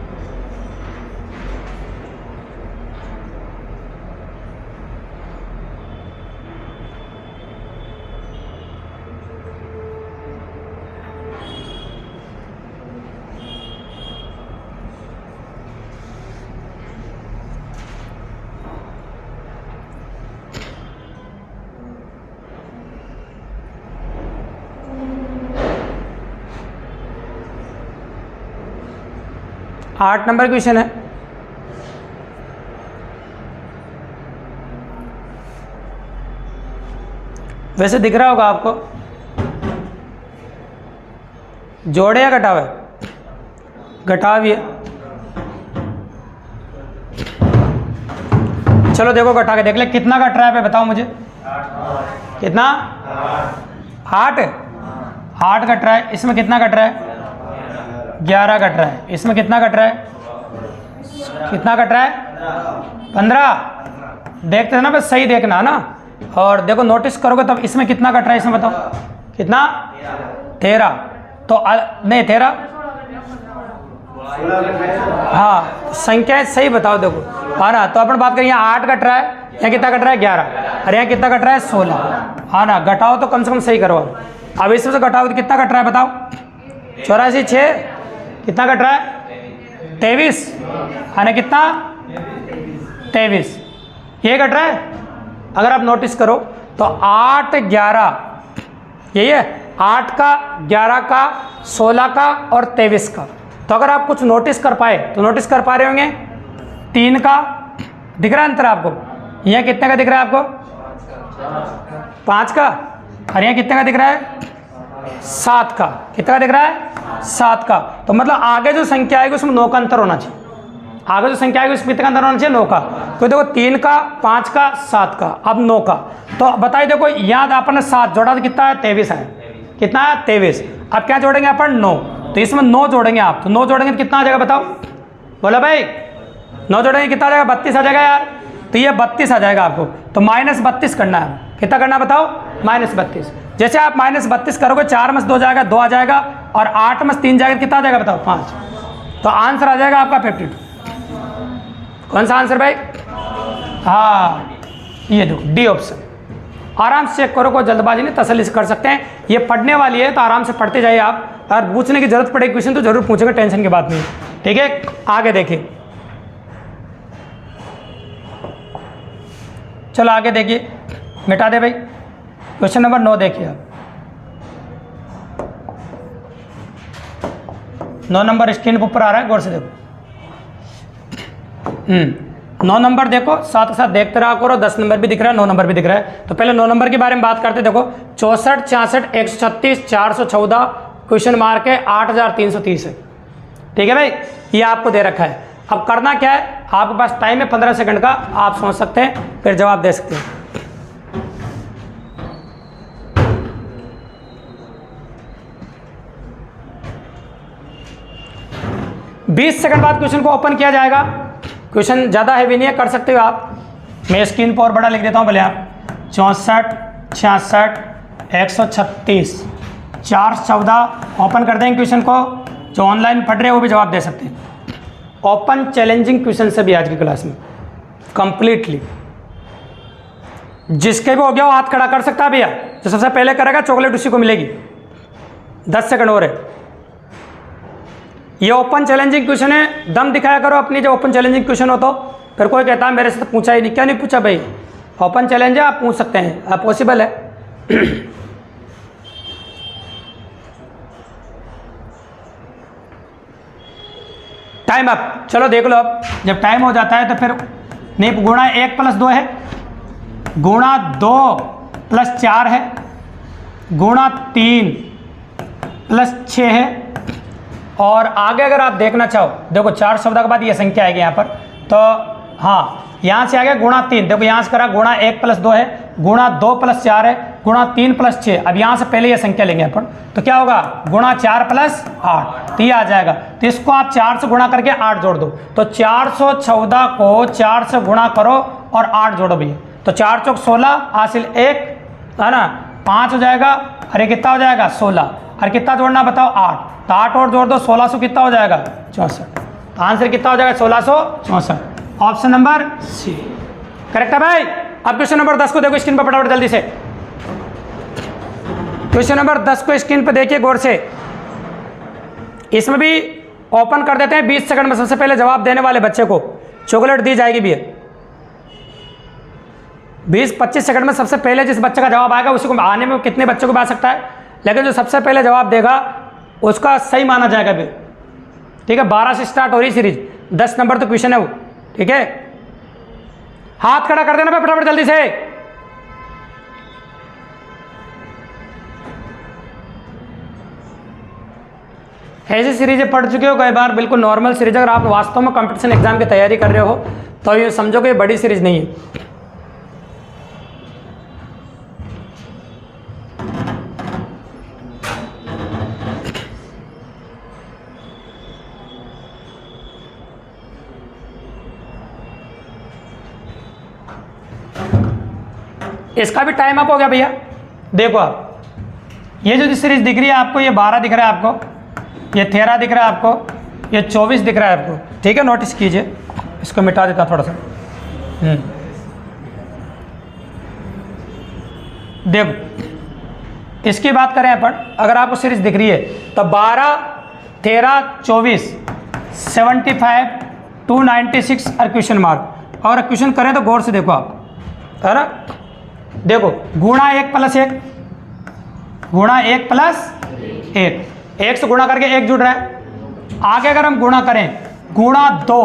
आठ नंबर क्वेश्चन है। वैसे दिख रहा होगा आपको, जोड़े या घटाव है? घटाव ही है। चलो देखो घटा के देख ले कितना कट रहा है, बताओ मुझे कितना, 8 कट रहा है। इसमें कितना कट रहा है, 11 कट रहा है। इसमें कितना कट रहा है, कितना कट रहा है, 15। देखते हैं ना, बस सही देखना है ना। और देखो नोटिस करोगे तब इसमें कितना कट रहा है, इसमें बताओ कितना, 13। तो नहीं 13, हाँ संख्याएं सही बताओ देखो, हाँ ना। तो अपन बात करें यहाँ 8 कट रहा है, यहाँ कितना कट रहा है 11, और यहाँ कितना कट रहा है 16, हाँ ना। घटाओ तो कम से कम सही करो। अब इसमें से घटाओ तो कितना कट रहा है बताओ, 84, 6 कितना कट रहा है 23, है ना, कितना 23 ये कट रहा है। अगर आप नोटिस करो तो 8, 11 यही है, 8 का, 11 का, 16 का और 23 का। तो अगर आप कुछ नोटिस कर पाए तो नोटिस कर पा रहे होंगे 3 का दिख रहा है अंतर आपको, यहाँ कितने का दिख रहा है आपको, 5 का, और यहाँ कितने का दिख रहा है 7 का। कितना का दिख रहा है 7 का। तो मतलब आगे जो संख्या आएगी उसमें 9 का अंतर होना चाहिए, आगे जो संख्या आएगी उसमें कितना अंतर होना चाहिए 9 का। तो देखो 3 का, 5 का, 7 का, अब 9 का। तो बताइए देखो याद आपने 7 जोड़ा तो कितना है 23 है, कितना है 23। अब क्या जोड़ेंगे अपन 9, तो इसमें 9 जोड़ेंगे आप, तो 9 जोड़ेंगे तो कितना आ जाएगा बताओ, बोला भाई 9 जोड़ेंगे कितना आ जाएगा, 32 आ जाएगा यार। तो ये 32 आ जाएगा आपको, तो -32 करना है। कितना करना है बताओ, -32। जैसे आप -32 करोगे 4 में से 2 जाएगा, 2 आ जाएगा, और 8 में से 3 जाएगा, कितना आ जाएगा बताओ 5। तो आंसर आ जाएगा आपका 52। कौन सा आंसर भाई, हाँ ये देखो डी ऑप्शन। आराम से चेक करो, कोई जल्दबाजी नहीं, तसल्ली से कर सकते हैं। ये पढ़ने वाली है तो आराम से पढ़ते जाइए आप, और पूछने की जरूरत पड़ेगी क्वेश्चन तो जरूर पूछेंगे, टेंशन की बात नहीं। ठीक है आगे देखिए, चलो आगे देखिए, मिटा दे भाई। क्वेश्चन नंबर 9 देखिए आप, 9 नंबर स्क्रीन पर ऊपर आ रहा है, गौर से देखो। 9 नंबर देखो, साथ के साथ देखते रहा करो। 10 नंबर भी दिख रहा है, 9 नंबर भी दिख रहा है। तो पहले 9 नंबर के बारे में बात करते। देखो 64, 66, 136, 414 क्वेश्चन मार्क है 8330 है। ठीक है भाई, ये आपको दे रखा है। अब करना क्या है, आपके पास टाइम है 15 सेकंड का, आप सोच सकते हैं फिर जवाब दे सकते हैं। बीस सेकंड बाद क्वेश्चन को ओपन किया जाएगा। क्वेश्चन ज़्यादा हैवी नहीं है, कर सकते हो आप। मैं स्क्रीन पर और बड़ा लिख देता हूँ भले आप। 64, 66, 136, 414 ओपन कर देंगे क्वेश्चन को। जो ऑनलाइन पढ़ रहे हैं वो भी जवाब दे सकते हैं। ओपन चैलेंजिंग क्वेश्चन से भी आज की क्लास में कंप्लीटली, जिसके भी हो गया वो हाथ खड़ा कर सकता है भैया। जो सबसे पहले करेगा चॉकलेट उसी को मिलेगी। 10 सेकंड और है। ये ओपन चैलेंजिंग क्वेश्चन है, दम दिखाया करो अपनी जब ओपन चैलेंजिंग क्वेश्चन हो तो। फिर कोई कहता है मेरे से तो पूछा ही नहीं, क्या नहीं पूछा भाई, ओपन चैलेंज है, आप पूछ सकते हैं, आप पॉसिबल है। टाइम अप, चलो देख लो। अब जब टाइम हो जाता है तो फिर नहीं, गुणा 1 + 2 है, गुणा 2 + 4 है, गुणा 3 + 6 है। और आगे अगर आप देखना चाहो, देखो 4 शब्द के बाद ये संख्या आएगी यहाँ पर। तो हाँ, यहाँ से आ गया गुणा 3, देखो यहाँ से करा गुणा 1 + 2 है, गुणा 2 + 4 है, गुणा 3 + 6। अब यहाँ से पहले ये संख्या लेंगे अपन, तो क्या होगा गुणा 4 + 8, तो ये आ जाएगा। तो इसको आप 4 से गुणा करके 8 जोड़ दो, तो 414 को 4 से गुणा करो और 8 जोड़ो भैया। तो 4 चौक 16, हासिल 1 है ना, 5 हो जाएगा। अरे कितना हो जाएगा 16, और कितना जोड़ना बताओ 8, तो 8 और जोड़ दो, 1600 कितना हो जाएगा 64। तो आंसर कितना हो जाएगा 1664। ऑप्शन नंबर सी करेक्ट है भाई। अब क्वेश्चन नंबर 10 को देखो स्क्रीन पर फटाफट जल्दी से। क्वेश्चन नंबर 10 को स्क्रीन पर देखिए गौर से। इसमें भी ओपन कर देते हैं। 20 सेकंड में सबसे पहले जवाब देने वाले बच्चे को चॉकलेट दी जाएगी भी। 20-25 सेकंड में सबसे पहले जिस बच्चे का जवाब आएगा उसी को, आने में कितने बच्चों को भी आ सकता है, लेकिन जो सबसे पहले जवाब देगा उसका सही माना जाएगा भी। ठीक है, 12 से स्टार्ट हो रही सीरीज, 10 नंबर तो क्वेश्चन है वो। ठीक है, हाथ खड़ा कर देना भाई फटाफट जल्दी से। ऐसी सीरीजें पढ़ चुके हो कई बार, बिल्कुल नॉर्मल सीरीज। अगर आप वास्तव में कंपटीशन एग्जाम की तैयारी कर रहे हो तो ये समझो कि बड़ी सीरीज नहीं है। इसका भी टाइम अप हो गया भैया। देखो आप, ये जो सीरीज दिख रही है आपको, ये 12 दिख रहा है आपको, ये 13 दिख रहा है आपको, ये 24 दिख रहा है आपको, ठीक है। नोटिस कीजिए, इसको मिटा देता थोड़ा सा। देखो इसकी बात करें अपन, अगर आपको सीरीज दिख रही है तो 12, 13, 24, 75, 296 और क्वेश्चन मार्क। और क्वेश्चन करें तो गौर से देखो आप, है ना। देखो गुणा 1 प्लस 1, गुणा 1 प्लस 1, 1 से गुणा करके 1 जुड़ रहा है। आगे अगर हम गुणा करें, गुणा 2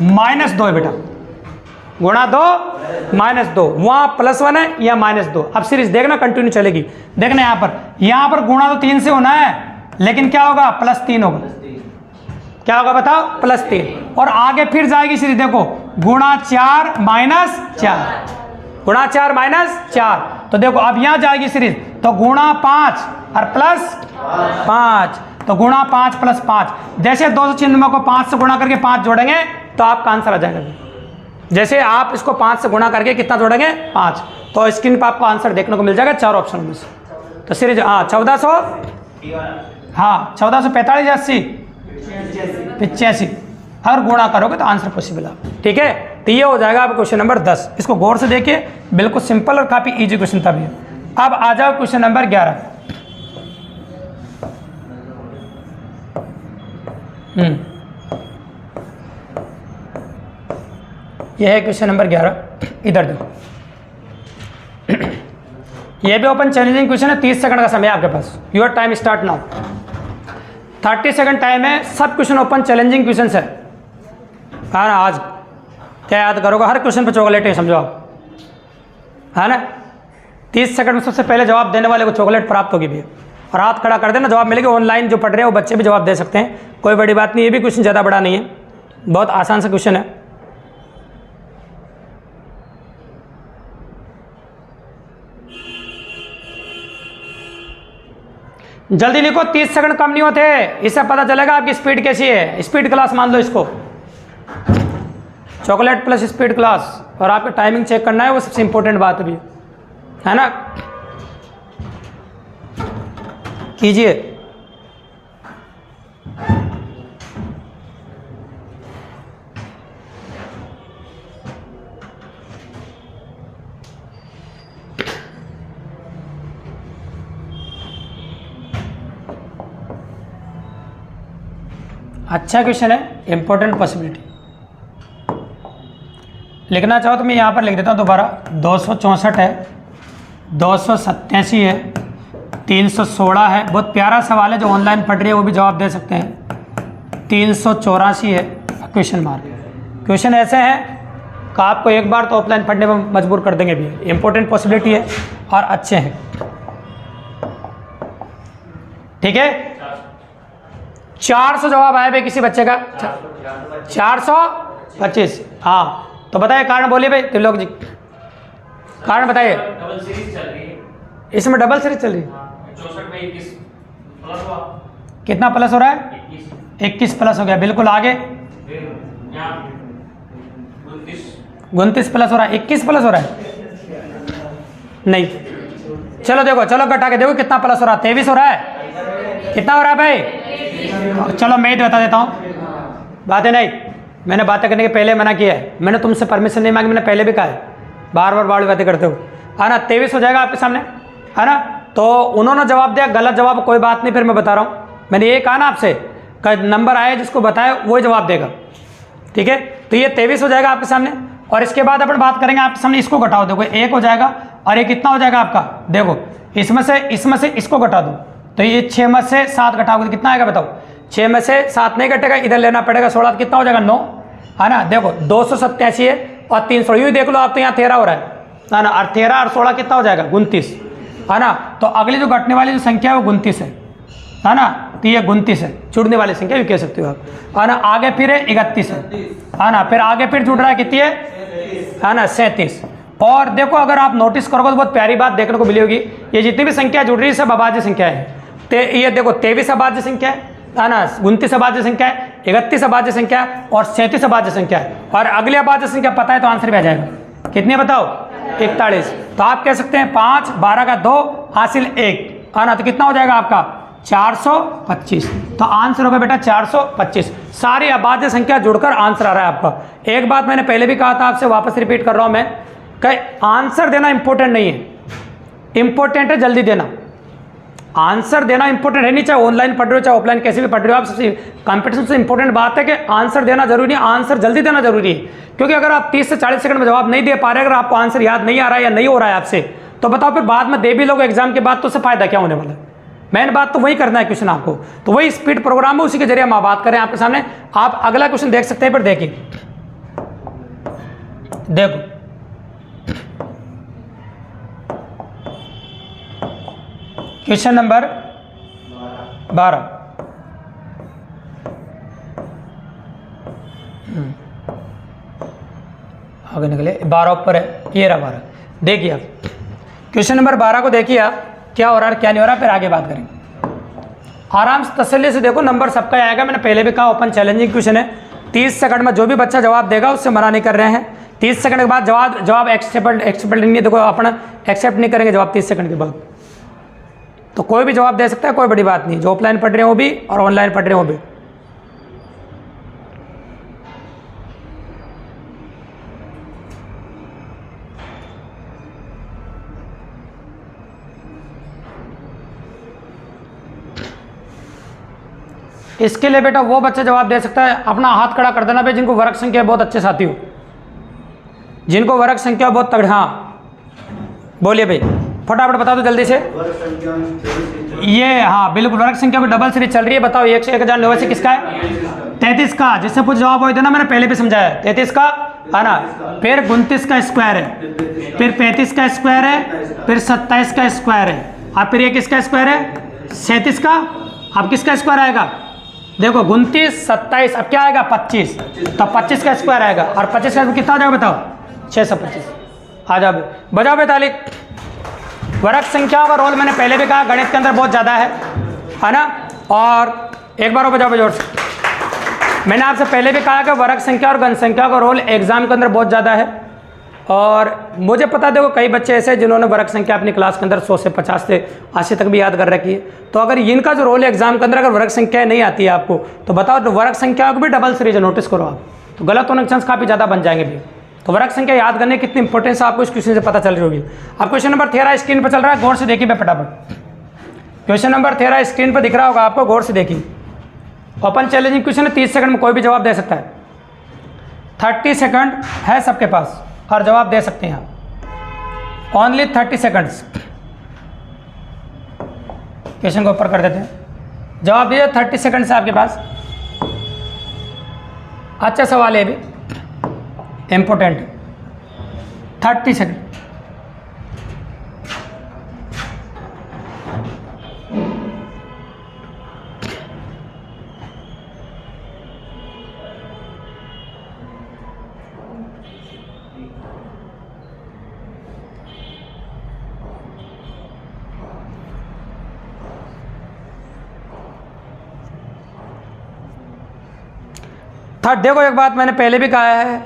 माइनस 2 है बेटा, गुणा 2 माइनस 2, वहां +1 है या -2। अब सीरीज देखना कंटिन्यू चलेगी। देखना यहाँ पर गुणा तो 3 से होना है, लेकिन क्या होगा, +3 होगा। क्या होगा बताओ, +3। और आगे फिर जाएगी सीरीज, देखो गुणा 4 माइनस 4, गुणा 4 माइनस 4। तो देखो अब यहां जाएगी सीरीज, तो गुणा 5 और +5, तो गुणा 5 + 5। जैसे 296 को 5 से गुणा करके 5 जोड़ेंगे तो आपका आंसर आ जाएगा। जैसे आप इसको 5 से गुणा करके कितना जोड़ेंगे, 5, तो स्क्रीन पर आपको आंसर देखने को मिल जाएगा 4 ऑप्शन में से। तो सीरीज 1400, 1445, 80, 85 और गुणा करोगे तो आंसर पॉसिबल है, ठीक है। तो ये हो जाएगा आपका क्वेश्चन नंबर 10। इसको गौर से देखिए, बिल्कुल सिंपल और काफ़ी इजी क्वेश्चन था भी। अब आ जाओ क्वेश्चन नंबर 11। यह है क्वेश्चन नंबर 11। इधर देखो, यह भी ओपन चैलेंजिंग क्वेश्चन है। 30 सेकंड का समय है आपके पास। Your time start now. 30 second time है। सब क्वेश्चन ओपन चैलेंजिंग क्वेश्चन है ना। आज क्या याद करोगे, हर क्वेश्चन पे चॉकलेट है, समझो आप, है ना। 30 सेकंड में सबसे पहले जवाब देने वाले को चॉकलेट प्राप्त होगी भी। और हाथ खड़ा कर देना, जवाब मिलेगा। ऑनलाइन जो पढ़ रहे हैं वो बच्चे भी जवाब दे सकते हैं, कोई बड़ी बात नहीं। ये भी क्वेश्चन ज़्यादा बड़ा नहीं है, बहुत आसान सा क्वेश्चन है। जल्दी लिखो, 30 सेकंड कम नहीं होते। इससे पता चलेगा आपकी स्पीड कैसी है। स्पीड क्लास मान लो इसको, चॉकलेट प्लस स्पीड क्लास। और आपका टाइमिंग चेक करना है, वो सबसे इंपॉर्टेंट बात भी है ना। कीजिए। अच्छा क्वेश्चन है, इंपॉर्टेंट पॉसिबिलिटी। लिखना चाहो तो मैं यहाँ पर लिख देता हूँ दोबारा। 264 है, 287 है, 316 है। बहुत प्यारा सवाल है, जो ऑनलाइन पढ़ रही है वो भी जवाब दे सकते हैं। 384 है, क्वेश्चन मार्क। क्वेश्चन ऐसे हैं कि आपको एक बार तो ऑफलाइन पढ़ने में मजबूर कर देंगे भी। इंपॉर्टेंट पॉसिबिलिटी है और अच्छे हैं, ठीक है। 400 जवाब आया भाई किसी बच्चे का, 425। हाँ, तो बताइए कारण, बोलिए भाई त्रिलोक जी, कारण बताइए। डबल सीरीज चल रही है, इसमें डबल सीरीज चल रही है। 64 में 21 प्लस हुआ। कितना प्लस हो रहा है, 21 प्लस हो गया, बिल्कुल आगे। फिर यहाँ 29 प्लस हो रहा है, 21 प्लस हो रहा है नहीं। चलो देखो, चलो घटा के देखो कितना प्लस हो रहा है। 23 हो रहा है। कितना हो रहा है भाई, चलो मैं ही बता देता हूँ। बातें नहीं, मैंने बातें करने के पहले मना किया है। मैंने तुमसे परमिशन नहीं मांगी, मैंने पहले भी कहा है। बार बार बाड़ी बातें करते हो, है ना। 23 हो जाएगा आपके सामने, है ना। तो उन्होंने जवाब दिया, गलत जवाब, कोई बात नहीं। फिर मैं बता रहा हूँ, मैंने ये कहा ना आपसे, नंबर आए जिसको बताए वही जवाब देगा, ठीक है। तो ये 23 हो जाएगा आपके सामने। और इसके बाद अपन बात करेंगे आपके सामने, इसको घटाओ। देखो 1 हो जाएगा और ये कितना हो जाएगा आपका, देखो इसमें से इसको घटा दो। तो ये 6 में से 7 घटाओगे तो कितना आएगा बताओ। 6 में से 7 नहीं घटेगा, इधर लेना पड़ेगा 16, कितना हो जाएगा 9, है ना। देखो 287 है और 300, यूँ देख लो आप, तो यहाँ 13 हो रहा है ना। और 13 और 16 कितना हो जाएगा, 29, है ना। तो अगली जो घटने वाली जो संख्या है वो 29 है ना। तो ये 29 है, जुड़ने वाली संख्या भी कह सकते हो आप, है ना। आगे फिर है 31 है ना। फिर आगे फिर जुड़ रहा है कितनी है ना, 37। और देखो अगर आप नोटिस करोगे तो बहुत प्यारी बात देखने को मिली होगी, ये जितनी भी संख्या जुड़ रही है सब अभाज्य संख्या है। ये देखो 23 अभाज्य संख्या है ना, 29 अभाज्य संख्या है, 31 अभाज्य संख्या है और 37 अभाज्य संख्या है। और अगली अभाज्य संख्या पता है तो आंसर भी आ जाएगा। कितनी बताओ, 41। तो आप कह सकते हैं 5, 12 का 2 हासिल 1, है ना। तो कितना हो जाएगा आपका 425। तो आंसर होगा बेटा 425। सारी अभाज्य संख्या जुड़कर आंसर आ रहा है आपका। एक बात मैंने पहले भी कहा था, आपसे वापस रिपीट कर रहा हूं मैं, कि आंसर देना इंपॉर्टेंट नहीं है, इंपॉर्टेंट है जल्दी देना। आंसर देना इंपॉर्टेंट है नहीं, चाहे ऑनलाइन पढ़ रहे हो चाहे ऑफलाइन कैसे भी पढ़ रहे हो आप। सबसे कंपटीशन से इंपॉर्टेंट बात है कि आंसर देना जरूरी है, आंसर जल्दी देना जरूरी है। क्योंकि अगर आप 30 से 40 सेकंड में जवाब नहीं दे पा रहे, अगर आपको आंसर याद नहीं आ रहा है या नहीं हो रहा है आपसे, तो बताओ फिर बाद में दे भी लोगे एग्जाम के बाद तो उससे फायदा क्या होने वाला है। मेन बात तो वही करना है क्वेश्चन आपको। तो वही स्पीड प्रोग्राम है, उसी के जरिए हम बात करें आपके सामने। आप अगला क्वेश्चन देख सकते हैं, फिर देखिए, देखो क्वेश्चन नंबर 12। आगे निकले, 12 ऊपर है, ये रहा 12। देखिए आप क्वेश्चन नंबर 12 को देखिए आप, क्या हो रहा है क्या नहीं हो रहा, फिर आगे बात करेंगे। आराम से तसल्ली से देखो, नंबर सबका आएगा। मैंने पहले भी कहा ओपन चैलेंजिंग क्वेश्चन है। 30 सेकंड में जो भी बच्चा जवाब देगा उससे मना नहीं कर रहे हैं। 30 सेकंड के बाद जवाब एक्सेप्टेबल नहीं है, देखो अपना एक्सेप्ट नहीं करेंगे जवाब 30 सेकंड के बाद। तो कोई भी जवाब दे सकता है, कोई बड़ी बात नहीं। जो ऑफलाइन पढ़ रहे हैं वो भी और ऑनलाइन पढ़ रहे हैं वो भी। इसके लिए बेटा वो बच्चा जवाब दे सकता है, अपना हाथ खड़ा कर देना भाई जिनको वर्ग संख्या बहुत अच्छे साथी हो, जिनको वर्ग संख्या बहुत तगड़े। हाँ बोलिए भाई, फटाफट बता दो जल्दी से। ये हाँ बिल्कुल, वर्ग संख्या में डबल सीरीज चल रही है। बताओ 1089 किसका है? 33 का। जिससे कुछ जवाब हो देना, मैंने पहले भी समझाया। 33 का है ना, फिर 29 का स्क्वायर है, फिर 35 का स्क्वायर है, फिर 27 का स्क्वायर है, अब फिर ये किसका स्क्वायर है? 37 का। अब किसका स्क्वायर आएगा? देखो 29, 27, अब क्या आएगा? 25। तो 25 का स्क्वायर आएगा, और 25 का कितना आ जाएगा बताओ? 625। आ जाओ बजाओ बे ताली। वर्ग संख्याओं का रोल मैंने पहले भी कहा गणित के अंदर बहुत ज़्यादा है ना। और एक बार बजाओ जोर से। मैंने आपसे पहले भी कहा कि वर्ग संख्या और घन संख्या का रोल एग्जाम के अंदर बहुत ज़्यादा है। और मुझे पता देखो कई बच्चे ऐसे जिन्होंने वर्ग संख्या अपनी क्लास के अंदर 100 से 50 से 80 तक भी याद कर रखी है। तो अगर इनका जो रोल है एग्जाम के अंदर, अगर वर्ग संख्या नहीं आती है आपको, तो बताओ तो वर्ग संख्या को भी डबल सीरीज नोटिस करो आप, तो गलत होने के चांस काफ़ी ज़्यादा बन जाएंगे भी। तो वर्ग संख्या याद करने की कितनी इंपॉर्टेंस आपको इस क्वेश्चन से पता चल रही होगी। अब क्वेश्चन नंबर 13 स्क्रीन पर चल रहा है, गौर से देखिए मैं फटाफट। क्वेश्चन नंबर 13 स्क्रीन पर दिख रहा होगा आपको, गौर से देखिए। ओपन चैलेंजिंग क्वेश्चन है, 30 सेकंड में कोई भी जवाब दे सकता है। 30 सेकंड है सबके पास और जवाब दे सकते हैं आप। Only 30 seconds. क्वेश्चन को ऊपर कर देते हैं, जवाब दीजिए 30 सेकंड से आपके पास। अच्छा सवाल है, भी इंपॉर्टेंट। 30 सेकंड। देखो एक बात मैंने पहले भी कहा है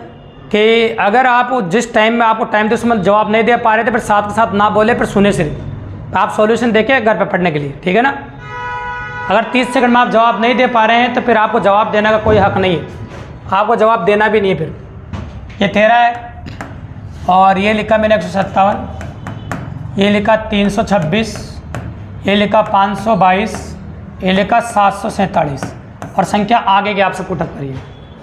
कि अगर आप जिस टाइम में आपको टाइम दे उसमें जवाब नहीं दे पा रहे थे, फिर साथ के साथ ना बोले, फिर सुने सिर्फ। आप सॉल्यूशन देखिए घर पे पढ़ने के लिए, ठीक है ना। अगर 30 सेकंड में आप जवाब नहीं दे पा रहे हैं तो फिर आपको जवाब देने का कोई हक नहीं है, आपको जवाब देना भी नहीं है। फिर ये 13 है और ये लिखा मैंने 157, ये लिखा 326, ये लिखा 522, ये लिखा 747 और संख्या आगे की आपसे पुटअप करिए।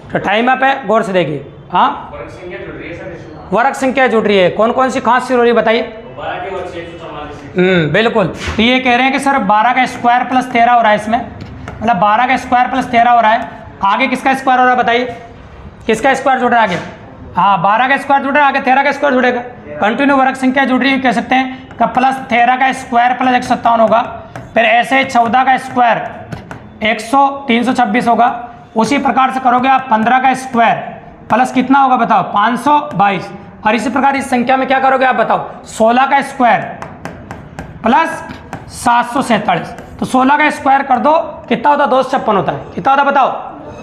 तो टाइम अप है, गौर से देखिए। हाँ वर्ग संख्या जुड़ रही है सर इसमें। वर्ग संख्या जुड़ रही है, कौन कौन सी खास सी हो रही है बताइए। 12 की और 644। बिल्कुल। तो ये कह रहे हैं कि सर 12 का स्क्वायर प्लस 13 हो रहा है इसमें, मतलब 12 का स्क्वायर प्लस 13 हो रहा है। आगे किसका स्क्वायर हो रहा है बताइए, किसका स्क्वायर जुड़ रहा है आगे? हाँ 12 का स्क्वायर जुड़ रहा है, आगे 13 का स्क्वायर जुड़ेगा। कंटिन्यू वर्ग संख्या जुड़ रही है, कह सकते हैं कि प्लस 13 का स्क्वायर प्लस 157 होगा। फिर ऐसे 14 का स्क्वायर 326 होगा। उसी प्रकार से करोगे आप 15 का स्क्वायर प्लस कितना होगा बताओ 522, और इसी प्रकार इस संख्या में क्या करोगे आप बताओ 16 का स्क्वायर प्लस 747, तो 16 का स्क्वायर कर दो कितना होता है 256 होता है, कितना होता है बताओ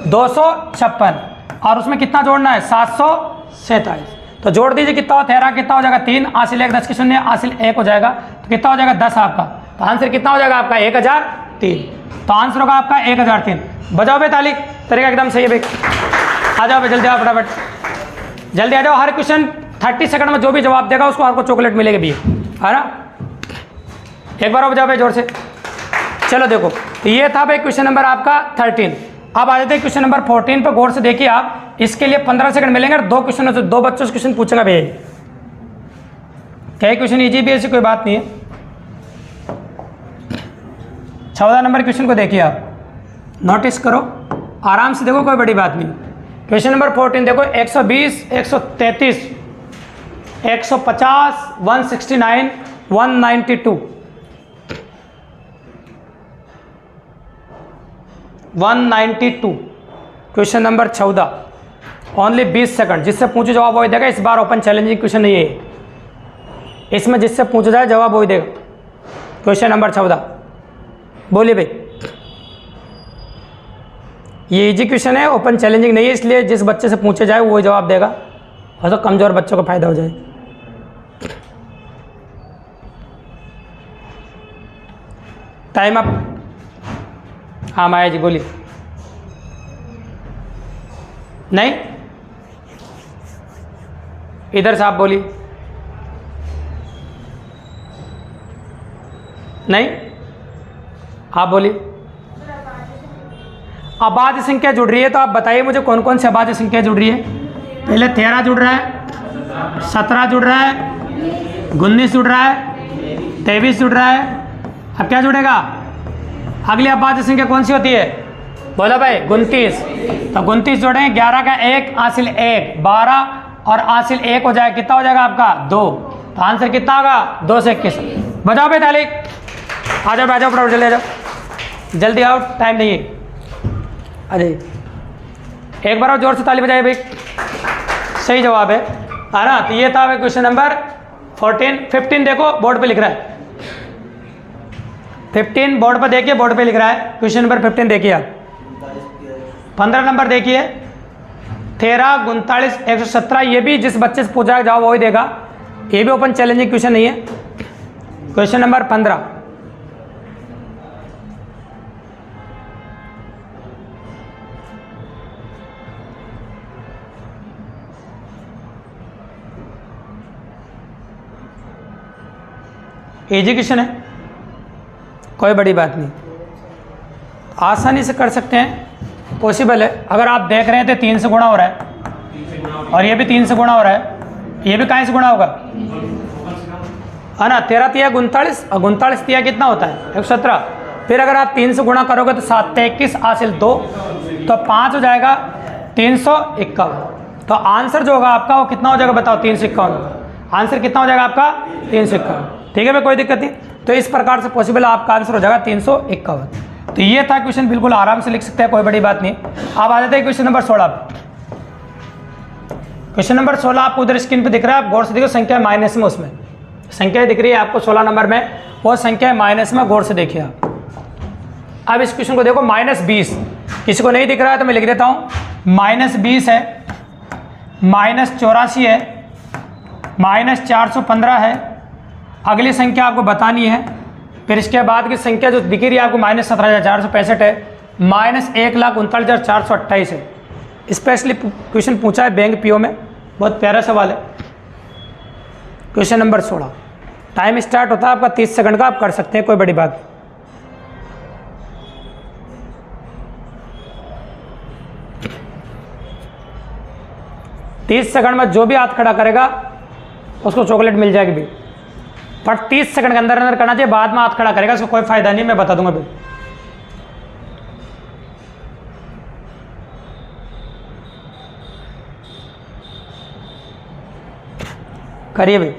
256, और उसमें कितना जोड़ना है 747, तो जोड़ दीजिए कितना हो 13 कितना हो जाएगा 3, हासिल 1 10 के शून्य हासिल 1 हो जाएगा, तो कितना हो जाएगा 10 आपका, तो आंसर कितना हो जाएगा आपका 1003, तो आंसर होगा आपका 1003। बजाओ बे ताली, तरीका एकदम सही है भाई, आ जाओ जल्दी आओ फटाफट, जल्दी आ जाओ। हर क्वेश्चन 30 सेकंड में जो भी जवाब देगा उसको आपको चॉकलेट मिलेगी भी, है ना। एक बार हो जाओ भाई जोर से। चलो देखो, तो ये था भाई क्वेश्चन नंबर आपका 13। अब आ जाते हैं क्वेश्चन नंबर 14 पर, गौर से देखिए आप, इसके लिए 15 सेकंड मिलेंगे और 2 क्वेश्चन से 2 बच्चों से क्वेश्चन पूछेगा भैया, क्या क्वेश्चन इजी भी, ऐसी कोई बात नहीं है। 14 नंबर क्वेश्चन को देखिए आप, नोटिस करो आराम से, देखो कोई बड़ी बात नहीं। क्वेश्चन नंबर 14 देखो, 120 133 150 169 192 192, क्वेश्चन नंबर 14, ओनली 20 सेकंड, जिससे पूछो जवाब वही देगा। इस बार ओपन चैलेंजिंग क्वेश्चन नहीं है, इसमें जिससे पूछा जाए जवाब वही देगा। क्वेश्चन नंबर 14, बोलिए भाई। ये इजी क्वेश्चन है, ओपन चैलेंजिंग नहीं है, इसलिए जिस बच्चे से पूछे जाए वही जवाब देगा, और तो कमज़ोर बच्चों को फायदा हो जाए। Time up. हाँ माया जी बोलिए। नहीं, इधर से आप बोलिए। नहीं, आप बोलिए। अभाज्य संख्या जुड़ रही है, तो आप बताइए मुझे कौन कौन सी अभाज्य संख्या जुड़ रही है। पहले 13 जुड़ रहा है, 17 जुड़ रहा है, 19 जुड़ रहा है, 23 जुड़ रहा है। अब क्या जुड़ेगा, अगली अभाज्य संख्या कौन सी होती है, बोला भाई 29, तो 29 जोड़ेंगे, 11 का 1 हासिल 1 12, और हासिल 1 हो जाएगा, कितना हो जाएगा आपका 2, तो आंसर कितना होगा 2 से 21। बजाओ भाई ताली, आ जाओ फटाफट जल्दी आ जाओ, जल्दी आओ, टाइम नहीं है। अरे एक बार और जोर से ताली बजाइए भाई, सही जवाब है ना। तो ये था क्वेश्चन नंबर 14। 15 देखो बोर्ड पे लिख रहा है, 15 बोर्ड पर देखिए, बोर्ड पे लिख रहा है क्वेश्चन नंबर 15 देखिए आप। 15 नंबर देखिए, 13 39 117, ये भी जिस बच्चे से पूछा जवाब वही देगा, ये भी ओपन चैलेंजिंग क्वेश्चन नहीं है। क्वेश्चन नंबर 15, इजी क्वेश्चन है, कोई बड़ी बात नहीं, आसानी से कर सकते हैं, पॉसिबल है। अगर आप देख रहे हैं तो 3 से गुणा हो रहा है, और ये भी 3 से गुणा हो रहा है, ये भी कहाँ से गुणा होगा, है ना। 13 तिया 39, और 39 तिया कितना होता है 117, फिर अगर आप 3 से गुणा करोगे तो 7 21 हासिल 2, तो 5 हो जाएगा 351, तो आंसर जो होगा आपका वो कितना हो जाएगा बताओ 351 होगा, आंसर कितना हो जाएगा आपका 351। ठीक है भाई, कोई दिक्कत नहीं। तो इस प्रकार से पॉसिबल आपका आंसर हो जाएगा 351। तो ये था क्वेश्चन, बिल्कुल आराम से लिख सकते हैं, कोई बड़ी बात नहीं। अब आ जाते हैं क्वेश्चन नंबर 16। क्वेश्चन नंबर 16 आपको उधर स्क्रीन पे दिख रहा है, आप गौर से देखो, संख्या माइनस में, उसमें संख्या दिख रही है आपको 16 नंबर में, वो संख्या माइनस में, गौर से देखिए आप। अब इस क्वेश्चन को देखो, -20, किसी को नहीं दिख रहा है तो मैं लिख देता हूँ, -20 है, -84 है, -415 है, अगली संख्या आपको बतानी है। फिर इसके बाद की संख्या जो दिख रही है आपको -17,465 है, -1,39,428 है। स्पेशली क्वेश्चन पूछा है बैंक पीओ में, बहुत प्यारा सवाल है। क्वेश्चन नंबर 16, टाइम स्टार्ट होता है आपका 30 सेकंड का, आप कर सकते हैं, कोई बड़ी बात। तीस सेकंड में जो भी हाथ खड़ा करेगा उसको चॉकलेट मिल जाएगी भी, पर 30 सेकंड के अंदर अंदर करना चाहिए, बाद में हाथ खड़ा करेगा उसको कोई फायदा नहीं, मैं बता दूंगा भी। करिए भाई।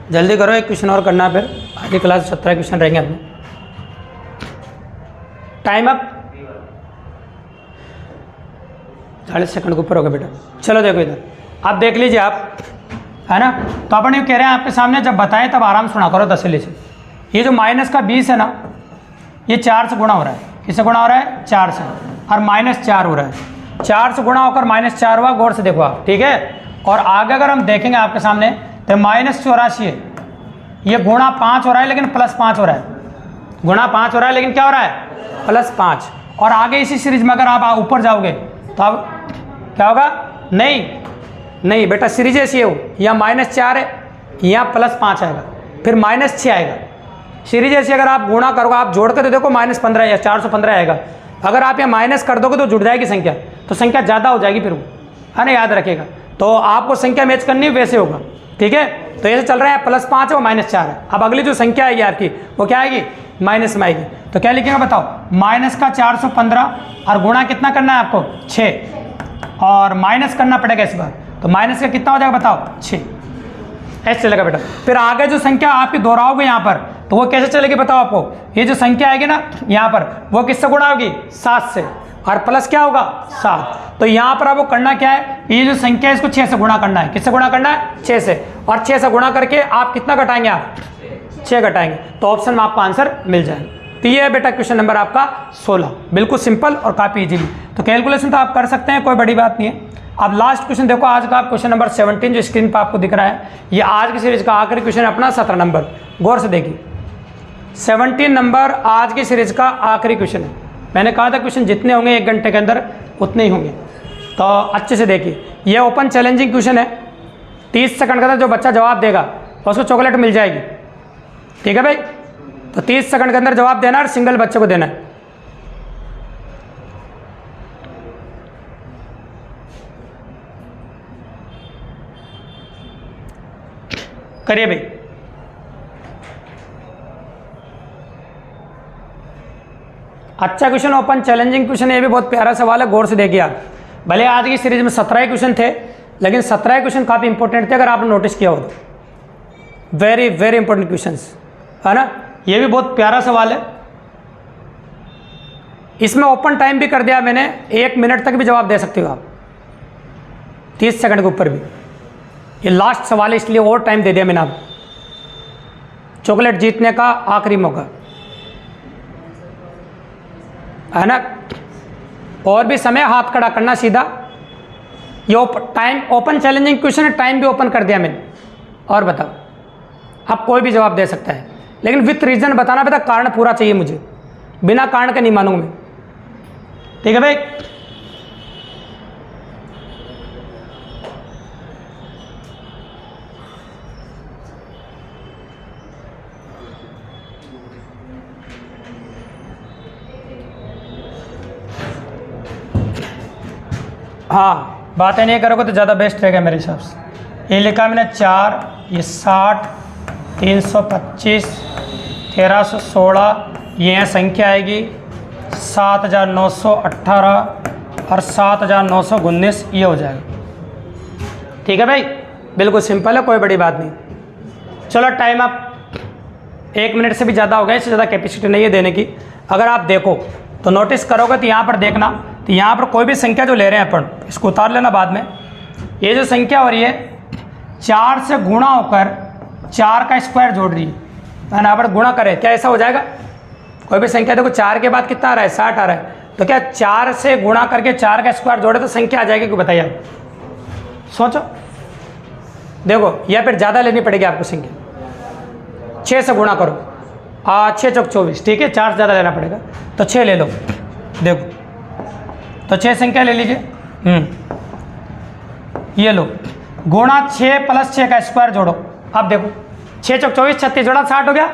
जल्दी करो, एक क्वेश्चन और करना है, फिर अगली क्लास 17 क्वेश्चन रहेंगे अपने। टाइम अप, 40 सेकंड के ऊपर होगा बेटा। चलो देखो इधर, आप देख लीजिए आप, है ना। तो अपन ये कह रहे हैं आपके सामने, जब बताएं तब आराम सुना करो तसल्ली से। ये जो माइनस का 20 है ना, ये 4 से गुणा हो रहा है। किससे गुणा हो रहा है? 4 से। और -4 हो रहा है, 4 से गुणा होकर -4 हुआ, गौर से देखो आप, ठीक है। और आगे अगर हम देखेंगे आपके सामने तो -84 है, ये गुणा 5 हो रहा है लेकिन +5 हो रहा है, गुणा 5 हो रहा है लेकिन क्या हो रहा है? +5। और आगे इसी सीरीज में अगर आप ऊपर जाओगे तो अब क्या होगा? नहीं बेटा, सीरीज ऐसी है वो, यहाँ -4 है, यहाँ +5 आएगा, फिर -6 आएगा। सीरीज ऐसी अगर आप गुणा करोगे, आप जोड़ के तो देखो -15 या 415 आएगा। अगर आप यहाँ माइनस कर दोगे तो जुड़ जाएगी संख्या, तो संख्या ज़्यादा हो जाएगी फिर वो, है ना, याद रखेगा। तो आपको संख्या मैच करनी है, वैसे होगा, ठीक है। तो ऐसे चल रहा है, +5 है और -4 है। अब अगली जो संख्या आएगी आपकी वो क्या आएगी? माइनस में आएगी। तो क्या लिखेगा बताओ? माइनस का 415 और गुणा कितना करना है आपको? 6, और माइनस करना पड़ेगा इस बार, तो माइनस का कितना हो जाएगा बताओ? 6। ऐसे चलेगा बेटा। फिर आगे जो संख्या आपकी दोहराओगे यहाँ पर, तो वो कैसे चलेगी बताओ आपको? ये जो संख्या आएगी ना यहाँ पर, वो किससे गुणा होगी? 7 से, और प्लस क्या होगा? 7। तो यहाँ पर आपको करना क्या है? ये जो संख्या है इसको 6 से गुणा करना है। किससे गुणा करना है? 6 से। और 6 से गुणा करके आप कितना घटाएंगे? आप 6 घटाएंगे, तो ऑप्शन में आपका आंसर मिल जाएगा। तो ये है बेटा क्वेश्चन नंबर आपका 16, बिल्कुल सिंपल और काफ़ी इजीली। तो कैलकुलेशन तो आप कर सकते हैं, कोई बड़ी बात नहीं है। अब लास्ट क्वेश्चन देखो आज का, क्वेश्चन नंबर 17 जो स्क्रीन पर आपको दिख रहा है, ये आज की सीरीज का आखिरी क्वेश्चन है अपना, 17 नंबर। गौर से देखिए, 17 नंबर आज की सीरीज का आखिरी क्वेश्चन है। मैंने कहा था क्वेश्चन जितने होंगे 1 घंटे के अंदर उतने ही होंगे, तो अच्छे से देखिए। ये ओपन चैलेंजिंग क्वेश्चन है, 30 सेकंड के अंदर जो बच्चा जवाब देगा उसको चॉकलेट मिल जाएगी, ठीक है भाई। तो 30 सेकंड के अंदर जवाब देना और सिंगल बच्चे को देना है। करिए भाई। अच्छा क्वेश्चन, ओपन चैलेंजिंग क्वेश्चन, ये भी बहुत प्यारा सवाल है, गौर से देखिए आप। भले आज की सीरीज में 17 क्वेश्चन थे, लेकिन 17 क्वेश्चन काफ़ी इंपॉर्टेंट थे, अगर आपने नोटिस किया हो तो। वेरी वेरी इंपॉर्टेंट क्वेश्चंस, है ना। ये भी बहुत प्यारा सवाल है। इसमें ओपन टाइम भी कर दिया मैंने, 1 मिनट तक भी जवाब दे सकते हो आप, 30 सेकंड के ऊपर भी। ये लास्ट सवाल है इसलिए और टाइम दे दिया मैंने आप। चॉकलेट जीतने का आखिरी मौका, है ना। और भी समय हाथ खड़ा करना सीधा। ये टाइम ओपन चैलेंजिंग क्वेश्चन है, टाइम भी ओपन कर दिया मैंने। और बताओ, अब कोई भी जवाब दे सकता है, लेकिन विथ रीजन बताना बेटा, कारण पूरा चाहिए मुझे, बिना कारण का नहीं मानूंगा मैं, ठीक है भाई। हाँ, बातें नहीं करोगे तो ज़्यादा बेस्ट रहेगा मेरे हिसाब से। ये लिखा मैंने 4, ये 60, 325, 1316, ये यहाँ संख्या आएगी 7918 और 7919, ये हो जाएगा, ठीक है भाई। बिल्कुल सिंपल है, कोई बड़ी बात नहीं। चलो टाइम अप, 1 मिनट से भी ज़्यादा हो गया, इससे ज़्यादा कैपेसिटी नहीं है देने की। अगर आप देखो तो नोटिस करोगे तो यहाँ पर देखना, तो यहाँ पर कोई भी संख्या जो ले रहे हैं अपन, इसको उतार लेना बाद में। ये जो संख्या हो रही है 4 से गुणा होकर 4 का स्क्वायर जोड़ रही है ना, यहाँ पर गुणा करें, क्या ऐसा हो जाएगा? कोई भी संख्या देखो 4 के बाद कितना आ रहा है? 60 आ रहा है, तो क्या 4 से गुणा करके 4 का स्क्वायर जोड़े तो संख्या आ जाएगी? क्यों बताइए आप, सोचो देखो, या फिर ज़्यादा लेनी पड़ेगी आपको संख्या। 6 से गुणा करो, 6 चौक 24, ठीक है, 4 से ज़्यादा लेना पड़ेगा, तो 6 ले लो। देखो तो 6 संख्या ले लीजिए, ये लो, गुणा 6 + 6 का स्क्वायर जोड़ो। अब देखो 6 चौक 24, 36 जोड़ा 60 हो गया।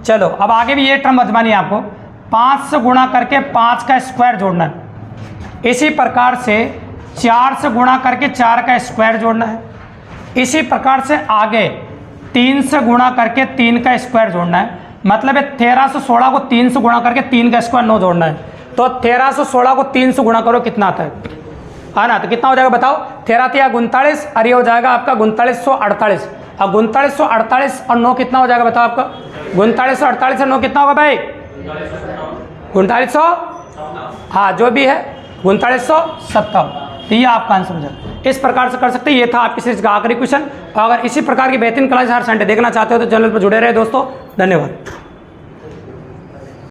चलो अब आगे भी ये टर्म आजमानी है आपको, 5 से गुणा करके 5 का स्क्वायर जोड़ना है। इसी प्रकार से 4 से गुणा करके 4 का स्क्वायर जोड़ना है। इसी प्रकार से आगे 3 से गुणा करके 3 का स्क्वायर जोड़ना है। मतलब है 1316 को 3 से गुणा करके 3 का स्क्वायर 9 जोड़ना है। तो 1316 को 3 से गुणा करो, कितना आता है ना, तो कितना हो जाएगा बताओ? 13 × 39 और ये हो जाएगा आपका 3948। अब 3948 और 9 कितना हो जाएगा बताओ आपका? 3948 और 9 कितना होगा भाई? 3900, हाँ जो भी है 3957। तो ये आपका आंसर हो जाएगा। इस प्रकार से कर सकते हैं। ये था आपकी सीरीज का आखिरी क्वेश्चन। और अगर इसी प्रकार की बेहतरीन क्लास हर संडे देखना चाहते हो तो चैनल पर जुड़े रहे दोस्तों। धन्यवाद।